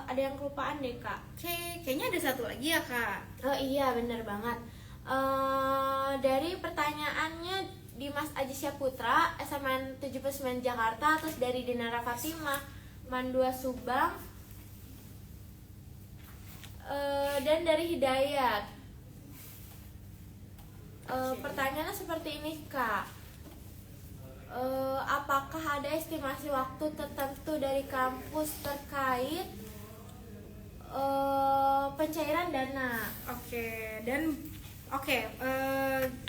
ada yang kelupaan deh kak. Oke, kayaknya ada satu lagi ya kak. Oh iya bener banget. Dari pertanyaannya Dimas Ajisya Putra, SMN 79 Jakarta, terus dari Dinara Fatimah, Mandua Subang, dan dari Hidayat. Pertanyaannya seperti ini kak. Apakah ada estimasi waktu tertentu dari kampus terkait pencairan dana?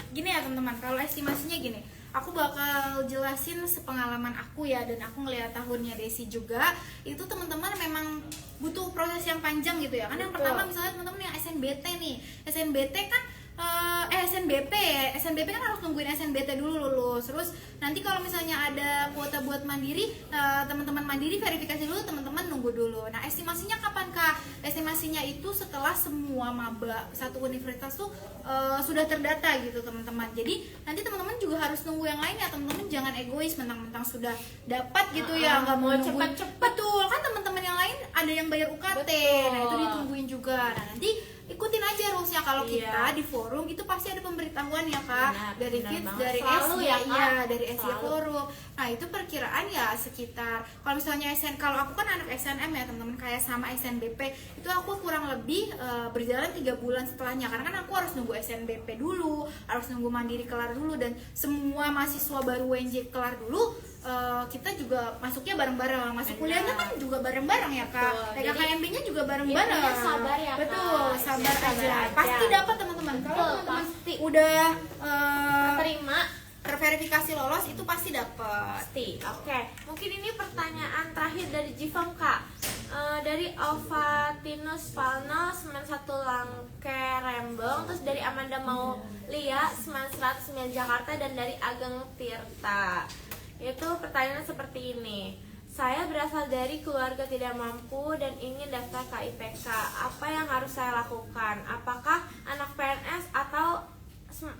Gini ya teman-teman, kalau estimasinya gini, aku bakal jelasin sepengalaman aku ya, dan aku ngeliat tahunnya Desi juga. Itu teman-teman memang butuh proses yang panjang gitu ya. Kan yang Betul. pertama misalnya teman-teman yang SNBT nih, SNBT kan SNBP kan harus nungguin SNBT dulu lulus. Terus nanti kalau misalnya ada kuota buat mandiri, teman-teman mandiri verifikasi dulu, teman-teman nunggu dulu. Nah, estimasinya kapan kak? Estimasinya itu setelah semua maba satu universitas tuh sudah terdata gitu teman-teman. Jadi nanti teman-teman juga harus nunggu yang lain ya teman-teman. Jangan egois mentang-mentang sudah dapat gitu ya, nggak mau nungguin cepet-cepet. betul kan, teman-teman yang lain ada yang bayar UKT. Betul. Nah, itu ditungguin juga. Nah, nanti ikutin aja rulesnya. Kalau Iya. kita di forum itu pasti ada pemberitahuan ya kak, dari Benar Fits, banget. dari Selalu SI ya, Kak. iya, dari SI Selalu. forum. Nah, itu perkiraan ya sekitar, kalau misalnya kalau aku kan anak SNM ya teman-teman, kayak sama SNBP itu aku kurang lebih berjalan 3 bulan setelahnya, karena kan aku harus nunggu SNBP dulu, harus nunggu mandiri kelar dulu, dan semua mahasiswa baru WNJ kelar dulu. Kita juga masuknya bareng-bareng, masuk Benar. kuliahnya kan juga bareng-bareng ya kak. Betul. PKKMB-nya juga bareng-bareng. Intinya sabar ya, Kak. Betul, sabar Sabar aja. aja. Pasti dapat teman-teman. Kalau Betul, teman-teman pasti. udah Terima. terverifikasi lolos, itu pasti dapat. Pasti. Oke, mungkin ini pertanyaan terakhir dari Jifong kak. Dari Alvatinus Palno, Semen 1 Langke Rembang, terus dari Amanda Maulia, Semen 109 Jakarta, dan dari Ageng Tirta. Itu pertanyaan seperti ini. Saya berasal dari keluarga tidak mampu dan ingin daftar KIPK. Apa yang harus saya lakukan? Apakah anak PNS atau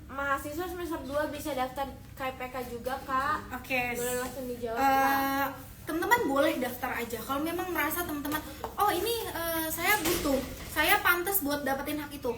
mahasiswa semester 2 bisa daftar KIPK juga, Kak? Oke. Boleh langsung dijawab, Kak? Teman-teman boleh daftar aja kalau memang merasa teman-teman, oh ini saya butuh, saya pantas buat dapetin hak itu.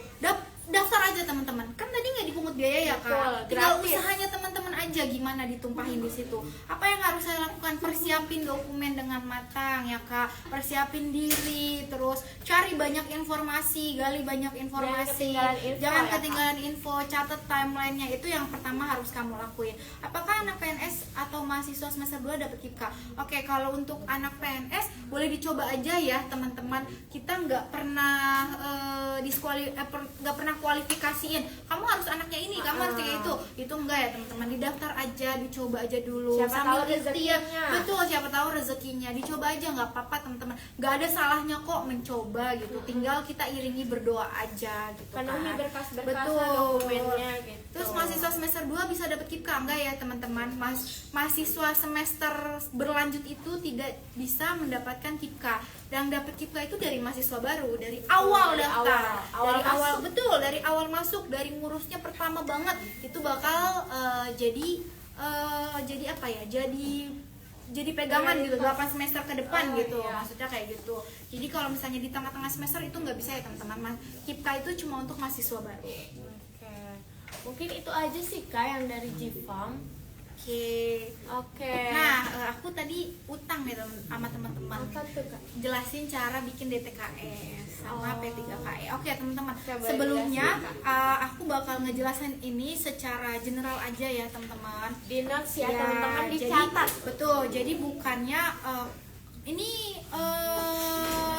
Daftar aja teman-teman. Kan tadi nggak dipungut biaya ya Betul, kak. Tinggal gratis. usahanya teman-teman aja gimana ditumpahin di situ. Apa yang harus saya lakukan? Persiapin dokumen dengan matang ya kak. Persiapin diri, terus cari banyak informasi, gali banyak informasi. Jangan ya, ketinggalan info, catat timelinenya. Itu yang pertama harus kamu lakuin. Apakah anak PNS atau mahasiswa semester 2 dapat KIPKA? Oke, kalau untuk anak PNS boleh dicoba aja ya teman-teman. Kita nggak pernah nggak pernah kualifikasiin kamu harus anaknya ini, kamu harus kayak itu enggak ya teman-teman. Didaftar aja, dicoba aja dulu, Siapa sambil tahu ikhtiar. rezekinya. Betul, siapa tahu rezekinya. Dicoba aja, nggak apa-apa teman-teman, nggak ada salahnya kok mencoba gitu. Tinggal kita iringi berdoa aja gitu Penuhi kan. berkas-berkasan dokumennya gitu. Terus mahasiswa semester 2 bisa dapat KIPKA enggak ya teman-teman? Mahasiswa semester berlanjut itu tidak bisa mendapatkan KIPKA. Yang dapat KIPKA itu dari mahasiswa baru, dari awal Dari daftar, awal dari awal masuk. betul, dari awal masuk, dari ngurusnya pertama banget itu bakal jadi apa ya? Jadi pegangan gitu 8 semester ke depan gitu, iya. maksudnya kayak gitu. Jadi kalau misalnya di tengah-tengah semester itu nggak bisa ya teman-teman. KIPKA itu cuma untuk mahasiswa baru. Oke. Mungkin itu aja sih Kak yang dari Jifam. Oke. Nah, aku tadi utang nih sama teman-teman. Apa tuh Kak? Jelasin cara bikin DTKS sama P3KE. Oke, teman-teman. Oke, boleh Sebelumnya dijelasin, Kak. aku bakal ngejelasin ini secara general aja ya, teman-teman. Di notes ya, Ya, teman-teman jadi- dicatat. Betul. Jadi bukannya ini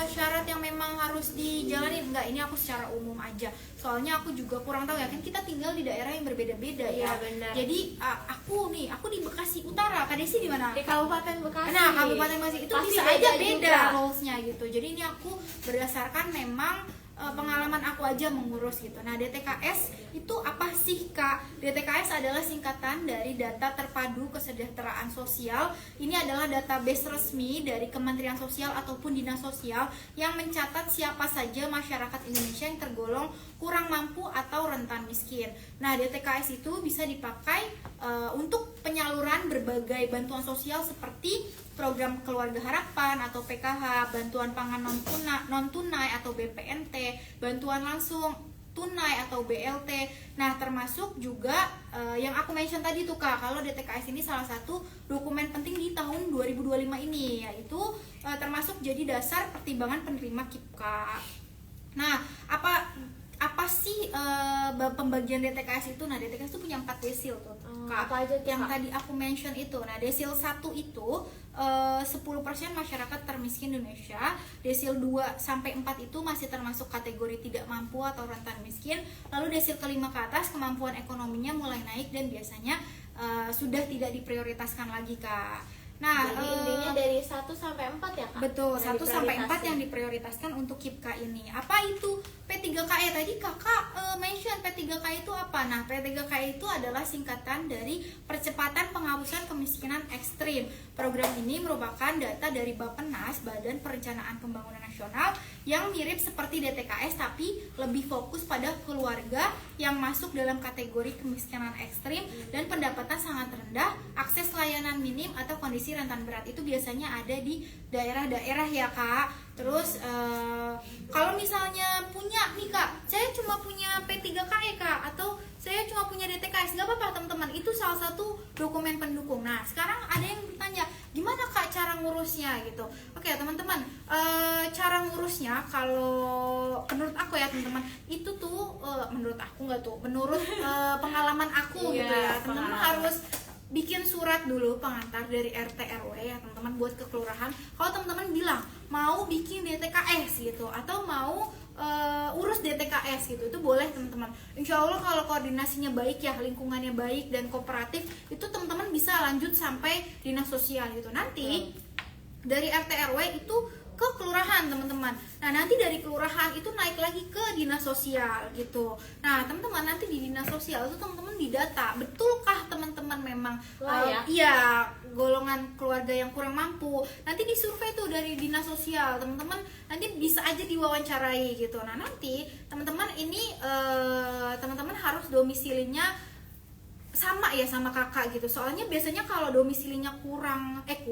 syarat yang memang harus dijalani, enggak, ini aku secara umum aja. Soalnya aku juga kurang tahu ya, kan kita tinggal di daerah yang berbeda-beda ya. Iya, benar. Jadi aku di Bekasi Utara. Kak Desi di mana? Di Kabupaten Bekasi. Nah, Kabupaten Bekasi itu Pasti bisa aja juga. beda rules-nya gitu. Jadi ini aku berdasarkan memang pengalaman aku aja mengurus gitu. Nah, DTKS itu apa sih Kak? DTKS adalah singkatan dari Data Terpadu Kesejahteraan Sosial. Ini adalah database resmi dari Kementerian Sosial ataupun Dinas Sosial yang mencatat siapa saja masyarakat Indonesia yang tergolong kurang mampu atau rentan miskin. Nah, DTKS itu bisa dipakai untuk penyaluran berbagai bantuan sosial seperti program Keluarga Harapan atau PKH, bantuan pangan non tunai atau BPNT, bantuan langsung tunai atau BLT. Nah, termasuk juga yang aku mention tadi tuh Kak, kalau DTKS ini salah satu dokumen penting di tahun 2025 ini, yaitu termasuk jadi dasar pertimbangan penerima KIPKA. Nah, apa sih pembagian DTKS itu? Nah, DTKS itu punya 4 desil tuh Kak. Apa aja tuh, yang Kak? tadi aku mention itu. Nah, desil 1 itu 10% masyarakat termiskin Indonesia. Desil 2 sampai 4 itu masih termasuk kategori tidak mampu atau rentan miskin. Lalu desil kelima ke atas kemampuan ekonominya mulai naik dan biasanya sudah tidak diprioritaskan lagi Kak. Nah, Jadi intinya dari 1 sampai 4 ya Kak? betul, Yang 1 sampai 4 diprioritasin. yang diprioritaskan untuk KIPKA ini. Apa itu P3KE? Tadi Kakak mention P3KE itu apa? Nah, P3KE itu adalah singkatan dari Percepatan Penghapusan Kemiskinan Ekstrim. Program ini merupakan data dari Bappenas, Badan Perencanaan Pembangunan Nasional, yang mirip seperti DTKS tapi lebih fokus pada keluarga yang masuk dalam kategori kemiskinan ekstrim dan pendapatan sangat rendah, akses layanan minim atau kondisi rentan berat. Itu biasanya ada di daerah-daerah ya Kak. Terus kalau misalnya punya nih Kak, saya cuma punya P3KE Kak, atau saya cuma punya DTKS, nggak apa-apa teman-teman, itu salah satu dokumen pendukung. Nah, sekarang ada yang bertanya, gimana Kak cara ngurusnya gitu? Oke teman-teman, cara ngurusnya kalau menurut aku ya teman-teman, itu tuh menurut aku nggak tuh, menurut pengalaman aku Iya, gitu ya, teman-teman pengalaman. harus bikin surat dulu pengantar dari RT RW ya teman-teman buat ke kelurahan. Kalau teman-teman bilang mau bikin DTKS gitu atau mau urus DTKS gitu, itu boleh teman-teman. Insya Allah kalau koordinasinya baik ya, lingkungannya baik dan kooperatif, itu teman-teman bisa lanjut sampai dinas sosial gitu. Nanti dari RT RW itu ke kelurahan teman-teman. Nah, nanti dari kelurahan itu naik lagi ke dinas sosial gitu. Nah, teman-teman nanti di dinas sosial itu teman-teman didata, betulkah teman-teman memang Layak? iya golongan keluarga yang kurang mampu. Nanti disurvei tuh dari dinas sosial, teman-teman nanti bisa aja diwawancarai gitu. Nah, nanti teman-teman ini teman-teman harus domisilinya sama ya sama kakak gitu. Soalnya biasanya kalau domisilinya kurang Nggak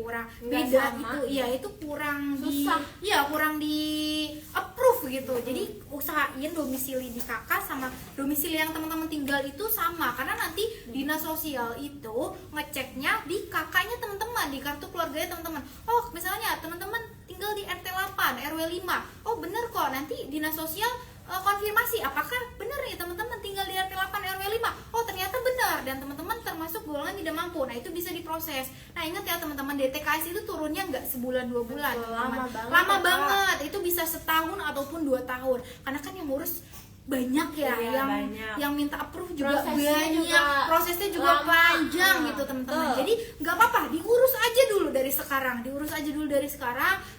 beda sama. gitu, iya itu kurang Susah. kurang di approve gitu. Jadi usahain domisili di kakak sama domisili yang teman-teman tinggal itu sama, karena nanti dinas sosial itu ngeceknya di kakaknya teman-teman, di kartu keluarganya teman-teman. Oh, misalnya teman-teman tinggal di RT 8, RW 5. Oh, bener kok, nanti dinas sosial konfirmasi apakah benar nih teman-teman tinggal di RT 8 RW 5. Oh, ternyata benar dan teman-teman termasuk golongan tidak mampu. Nah, itu bisa diproses. Nah, ingat ya teman-teman, DTKS itu turunnya nggak sebulan 2 bulan. Betul, teman-teman. lama banget Lama ya, Kak. banget. Itu bisa bisa setahun ataupun 2 tahun. Karena kan yang ngurus banyak ya, Iya, yang banyak. yang minta approve juga Prosesnya banyak, juga prosesnya juga lama. panjang Nah, gitu teman-teman. betul. Jadi nggak apa-apa, diurus aja dulu dari sekarang,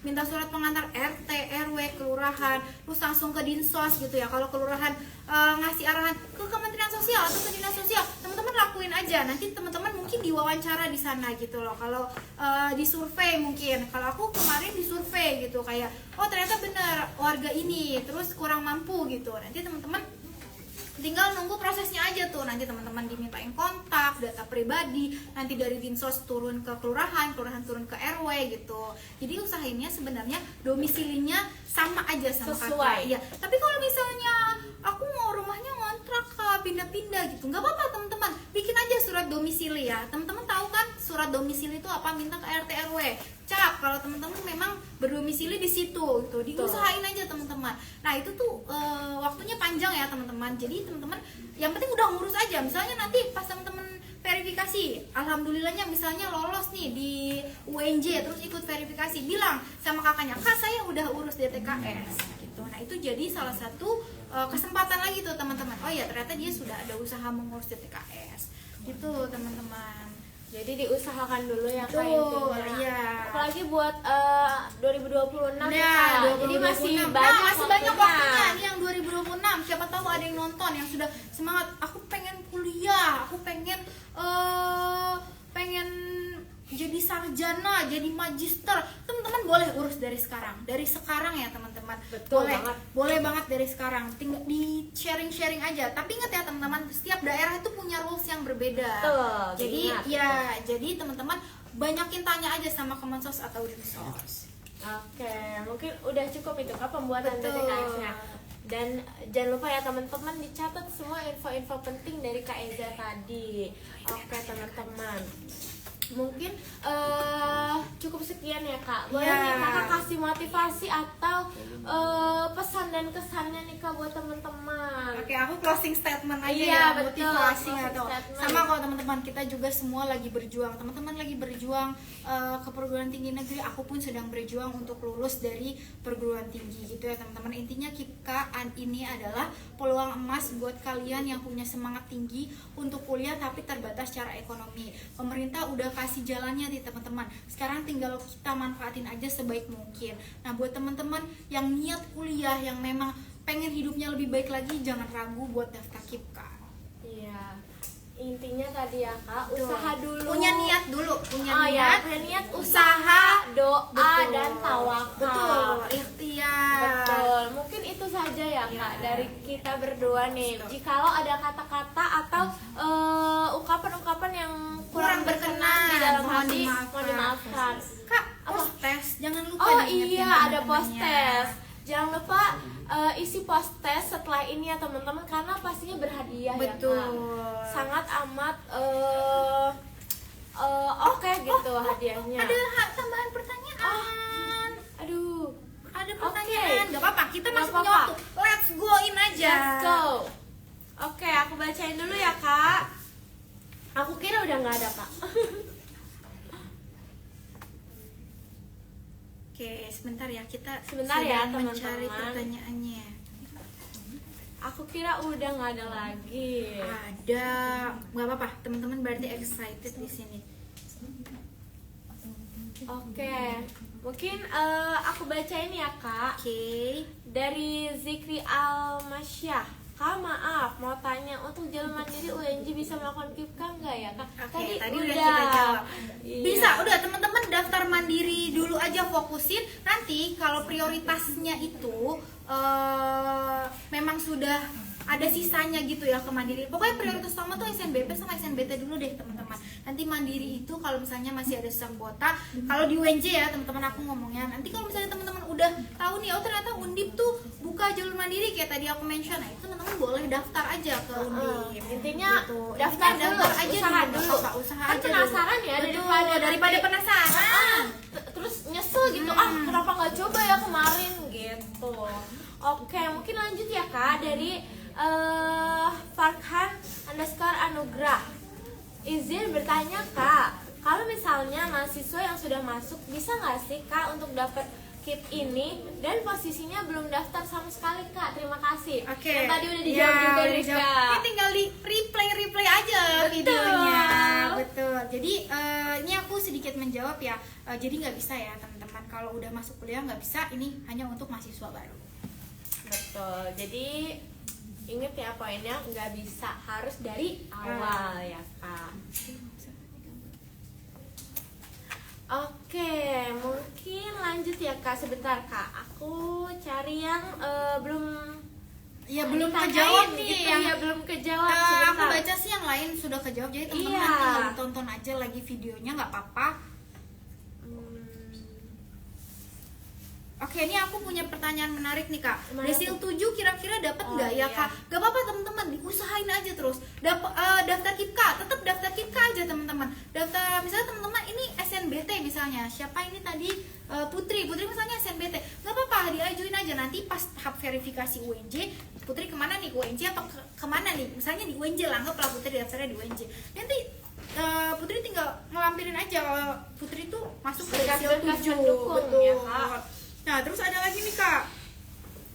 minta surat pengantar RT, RW, kelurahan, terus langsung ke Dinsos gitu ya. Kalau kelurahan ngasih arahan ke Kementerian Sosial atau ke Dinas Sosial, teman-teman lakuin aja. Nanti teman-teman mungkin diwawancara di sana gitu loh. Kalau disurvei mungkin, kalau aku kemarin disurvei gitu kayak, oh ternyata benar warga ini terus kurang mampu gitu. Nanti teman-teman tinggal nunggu prosesnya aja tuh, nanti teman-teman dimintain kontak, data pribadi, nanti dari Dinsos turun ke kelurahan, kelurahan turun ke RW gitu. Jadi usahainnya sebenarnya domisilinya sama aja sama Sesuai. kakak. Iya. Tapi kalau misalnya aku mau rumahnya ngontrak Kak, pindah-pindah gitu, nggak apa-apa teman-teman, bikin aja surat domisili ya. Teman-teman tahu kan surat domisili itu apa? Minta ke RT RW. Cap kalau teman-teman memang berdomisili di situ gitu, diusahain aja teman-teman. Nah itu tuh waktunya panjang ya teman-teman. Jadi teman-teman yang penting udah ngurus aja. Misalnya nanti pas teman-teman verifikasi, alhamdulillahnya misalnya lolos nih di UNJ, terus ikut verifikasi, bilang sama kakaknya, Kak saya udah urus DTKS gitu. Nah itu jadi salah satu kesempatan lagi tuh teman-teman. Oh ya ternyata dia sudah ada usaha mengurus DTKS gitu teman-teman. Jadi diusahakan dulu ya Kak Betul, intinya. iya. Apalagi buat 2026 ya Ya, Kak. Jadi masih banyak waktunya. Ini yang 2026, siapa tahu ada yang nonton yang sudah semangat. Aku pengen kuliah, aku pengen jadi sarjana, jadi magister. Teman-teman boleh urus dari sekarang ya teman-teman. Betul boleh, banget. boleh banget dari sekarang. Tinggal di sharing aja. Tapi ingat ya teman-teman, setiap daerah itu punya rules yang berbeda. Betul, Jadi diingat. ya, jadi teman-teman banyakin tanya aja sama Kemensos atau Dinsos. Oke, mungkin udah cukup itu Kak pembuatan Betul. DTKS-nya. Dan jangan lupa ya teman-teman dicatat semua info-info penting dari Kak Eza tadi. Oke teman-teman, mungkin cukup sekian ya Kak. Boleh Ya. nih Kakak kasih motivasi atau pesan dan kesannya nih Kak buat teman-teman. Oke, aku closing statement aja Iya, ya, betul, motivasi closing atau statement. sama kalau teman-teman kita juga semua lagi berjuang. Teman-teman lagi berjuang ke perguruan tinggi negeri, aku pun sedang berjuang untuk lulus dari perguruan tinggi gitu ya teman-teman. Intinya KIPKA ini adalah peluang emas buat kalian yang punya semangat tinggi untuk kuliah tapi terbatas secara ekonomi. Pemerintah udah kasih jalannya nih teman-teman. Sekarang tinggal kita manfaatin aja sebaik mungkin. Nah, buat teman-teman yang niat kuliah, yang memang pengen hidupnya lebih baik lagi, jangan ragu buat daftar KIPKA. Iya. Intinya tadi ya Kak, Tuh. usaha dulu. Punya niat dulu, punya Oh ya, niat. punya niat, usaha, doa Betul. dan tawakal. Betul, ikhtiar. Betul. Mungkin itu saja ya Kak dari kita berdua nih. Jikalau ada kata-kata atau ungkapan-ungkapan yang kurang berkenan di dalam mohon hati, dimaafkan. mohon dimaafkan. Kak, post test, jangan lupa Oh diingetin iya, ada teman-temannya. post test. Jangan lupa isi post test setelah ini ya teman-teman, karena pastinya berhadiah Betul. ya Kak. Sangat amat oke gitu hadiahnya. Ada tambahan pertanyaan. Aduh, Ada Oke. pertanyaan. Gak apa-apa, kita Gak masih punya apa-apa. waktu. Let's go in aja. let's go. Oke, aku bacain dulu ya Kak. Aku kira udah nggak ada Kak. Oke, sebentar ya, kita Sebentar ya, sedang mencari teman-teman. pertanyaannya. Aku kira udah nggak ada lagi. Ada, nggak apa-apa, teman-teman berarti excited di sini. Oke, mungkin aku bacain ya Kak. Oke. Dari Zikri Almasyah. Kak maaf, mau tanya untuk jalur mandiri UNJ bisa melakukan KIPKA nggak ya Kak? Oke, tadi udah kita jawab. Iya. Bisa, udah teman-teman daftar mandiri dulu aja, fokusin. Nanti kalau prioritasnya itu memang sudah ada sisanya gitu ya ke mandiri. Pokoknya prioritas utama tuh SNBP sama SNBT dulu deh teman-teman. Nanti mandiri itu kalau misalnya masih ada sisa kuota, kalau di UNJ ya teman-teman aku ngomongnya. Nanti kalau misalnya teman-teman udah tahu nih, oh ternyata Undip tuh buka jalur mandiri kayak tadi aku mention, nah itu teman-teman boleh daftar aja ke Undip. Intinya Gitu. daftar Intinya dulu, daftar aja usaha dulu. dulu. Apa, usaha Kan aja penasaran dulu. ya, Betul, daripada nanti- penasaran. terus nyesel gitu, kenapa nggak coba ya kemarin gitu. Oke, mungkin lanjut ya Kak dari Farhan _Anugrah. Izin bertanya Kak, kalau misalnya mahasiswa yang sudah masuk bisa nggak sih Kak untuk dapat KIP ini dan posisinya belum daftar sama sekali Kak. Terima kasih. Oke. Yang tadi udah dijawab juga udah nih dijawab. Kak. Ini tinggal di replay aja Betul. videonya. Betul. Jadi ini aku sedikit menjawab ya. Jadi nggak bisa ya teman-teman, kalau udah masuk kuliah nggak bisa. Ini hanya untuk mahasiswa baru. Betul. Jadi inget ya poinnya, nggak bisa, harus dari awal ya Kak. Oke, mungkin lanjut ya Kak. Sebentar Kak, aku cari yang belum Belum ditanyain kejawab nih, nih yang yang belum kejawab. aku Sebentar. baca sih yang lain sudah kejawab. Jadi teman-teman Iya. tinggal tonton aja lagi videonya, nggak apa-apa. Oke, ini aku punya pertanyaan menarik nih Kak. Gimana Desil 7 kira-kira dapat Oh, nggak ya iya. Kak? Gak apa-apa teman-teman, diusahain aja terus. Daftar KIPKA, tetap daftar KIPKA aja teman-teman. Daftar misalnya teman-teman ini SNBT misalnya. Siapa ini tadi Putri misalnya SNBT. Gak apa-apa, diajuin aja nanti pas tahap verifikasi UNJ. Putri kemana nih? UNJ apa kemana nih? Misalnya di UNJ lah, anggaplah Putri daftarnya di UNJ. Nanti Putri tinggal ngelampirin aja kalau Putri tuh masuk ke Desil 7. Berkas mendukung ya, Kak. Nah, terus ada lagi nih Kak.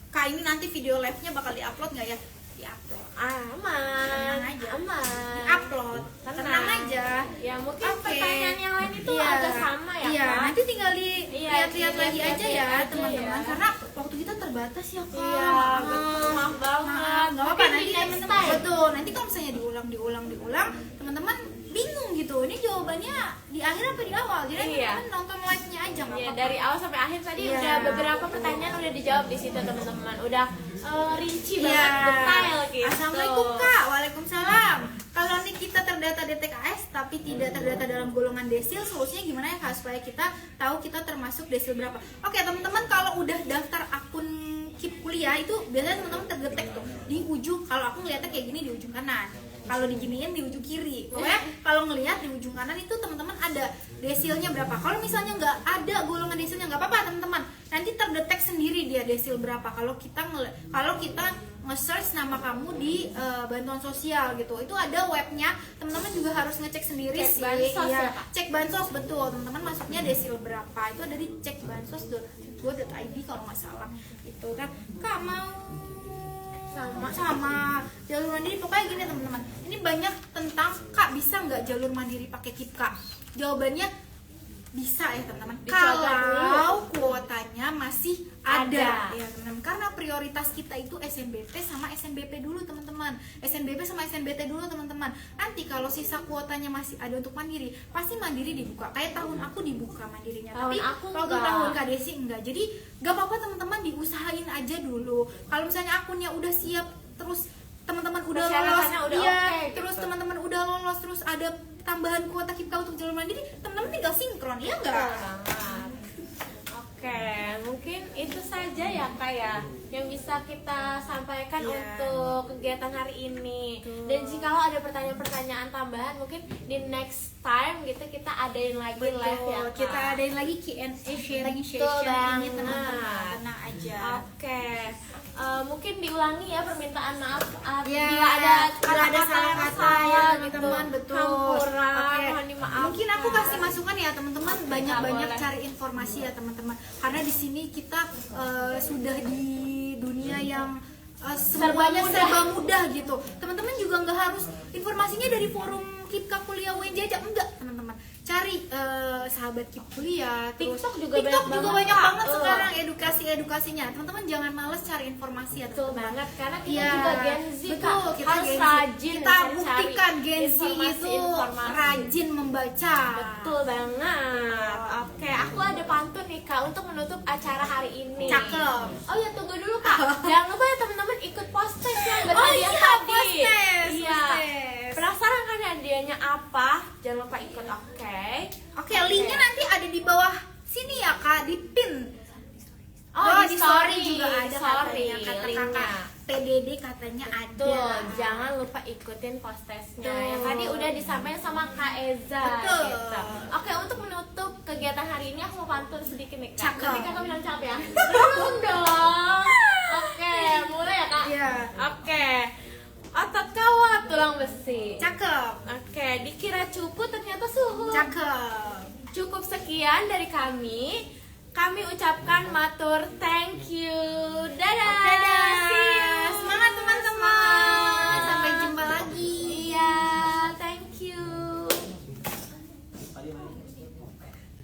Kak, ini nanti video live-nya bakal diupload nggak ya? Diupload. Aman. Tenang aja. Aman. Diupload. Tenang aja. Ya mungkin Oke. pertanyaan yang lain itu Iya. agak sama ya Iya, Kak. nanti tinggal dilihat-lihat lagi aja ya aja teman-teman. ya. Karena waktu kita terbatas ya Kak. Iya, betul. Maaf banget. Nggak apa-apa, Mungkin nanti di next teman-teman time. betul. Nanti kalau misalnya diulang, teman-teman bingung gitu. Ini jawabannya di akhir apa di awal? Jadi Iya. teman-teman nonton live-nya aja nggak Ya, apa-apa. dari awal sampai akhir tadi Iya. udah beberapa pertanyaan udah dijawab di situ teman-teman. Udah rinci Iya. banget, detail gitu. Assalamualaikum Kak, waalaikumsalam. Kalau nih kita terdata DTKS tapi tidak terdata dalam golongan desil, solusinya gimana ya Kak supaya kita tahu kita termasuk desil berapa? Oke teman-teman, kalau udah daftar akun KIP kuliah itu biasanya teman-teman terdetek tuh di ujung. Kalau aku ngeliatnya kayak gini di ujung kanan, kalau diginiin di ujung kiri. Pokoknya kalau ngelihat di ujung kanan itu teman-teman ada desilnya berapa. Kalau misalnya nggak ada golongan desilnya nggak apa-apa teman-teman, nanti terdetek sendiri dia desil berapa. Kalau kita nge-search nama kamu di bantuan sosial gitu, itu ada webnya, teman-teman juga harus ngecek sendiri Cek sih. bansos Iya, ya, Kak? cek bansos betul teman-teman, masuknya desil berapa itu ada di cekbansos.go.id kalau nggak salah itu kan. Kak mau sama jalur mandiri, pokoknya gini teman-teman, ini banyak tentang Kak bisa nggak jalur mandiri pakai KIPKA. Jawabannya bisa ya teman-teman, Dicoba kalau kuotanya masih ada Ada. ya teman-teman, karena prioritas kita itu SNBT sama SNBP dulu teman-teman, SNBP sama SNBT dulu teman-teman. Nanti kalau sisa kuotanya masih ada untuk mandiri, pasti mandiri dibuka. Kayak tahun aku dibuka mandirinya, Tahun tapi aku waktu enggak. tahun Kak Desi enggak. Jadi gak apa-apa teman-teman, diusahain aja dulu. Kalau misalnya akunnya udah siap, terus teman-teman udah lolos, Persyaratannya udah iya, oke, terus gitu. teman-teman udah lolos, terus ada tambahan kuota KIPKA untuk jalur mandiri, teman-teman tinggal sinkron, ya enggak? Betul banget. Oke, mungkin itu saja ya Kak ya yang bisa kita sampaikan Iya. untuk kegiatan hari ini. Dan jikalau ada pertanyaan-pertanyaan tambahan mungkin di next time gitu kita adain lagi live ya Kak. Kita adain lagi Q&A sharing Betul session ini banget. teman-teman, tenang aja. Oke, mungkin diulangi ya permintaan maaf Ya, bila ada kalau ada salah yang kata salah ya gitu. teman-teman, betul. Campuran, Oke. mohon dimaafkan. Mungkin aku kasih masukan ya teman-teman, banyak-banyak boleh. cari informasi ya teman-teman. Karena di sini kita sudah di dunia yang semuanya mudah. serba mudah gitu. Teman-teman juga nggak harus informasinya dari forum KIPKA kuliah UNJ aja, enggak teman-teman. Cari sahabat KIP kuliah, terus TikTok juga TikTok banyak juga banget, banyak Kak. banget sekarang edukasinya. Teman-teman jangan males cari informasi ya Betul teman-teman. banget karena kita Iya, juga Gen Z betul, Kak, kita harus Gen Z. rajin Kita mencari buktikan Gen Z itu informasi. rajin membaca. Betul banget. Oke, aku ada pantun nih Kak untuk menutup acara hari ini. Cakep. Oh ya tunggu dulu Kak. Jangan lupa ya teman-teman ikut postes yang Oh berhadiah iya, tadi. postes, Iya. postes. Penasaran kan hadiahnya apa? Jangan lupa ikut, oke? Oke, linknya nanti ada di bawah sini ya Kak, di pin. Oh, di story juga ada story, katanya, kata linknya. kakak PDD katanya ada. Tuh, jangan lupa ikutin postesnya. Betul. Yang tadi udah disampaikan sama Kak Eza. Betul. Gitu. Oke, untuk menutup kegiatan hari ini aku mau pantun sedikit nih Kak. Cakep. Nanti Kakak bilang capek ya. Belum dong. Oke, mulai ya Kak. Iya. Oke. Otot kawat tulang besi. Cakep. Oke, dikira cupu ternyata suhu. Cakep. Cukup sekian dari kami. kami ucapkan matur thank you. Dadah. Dadah.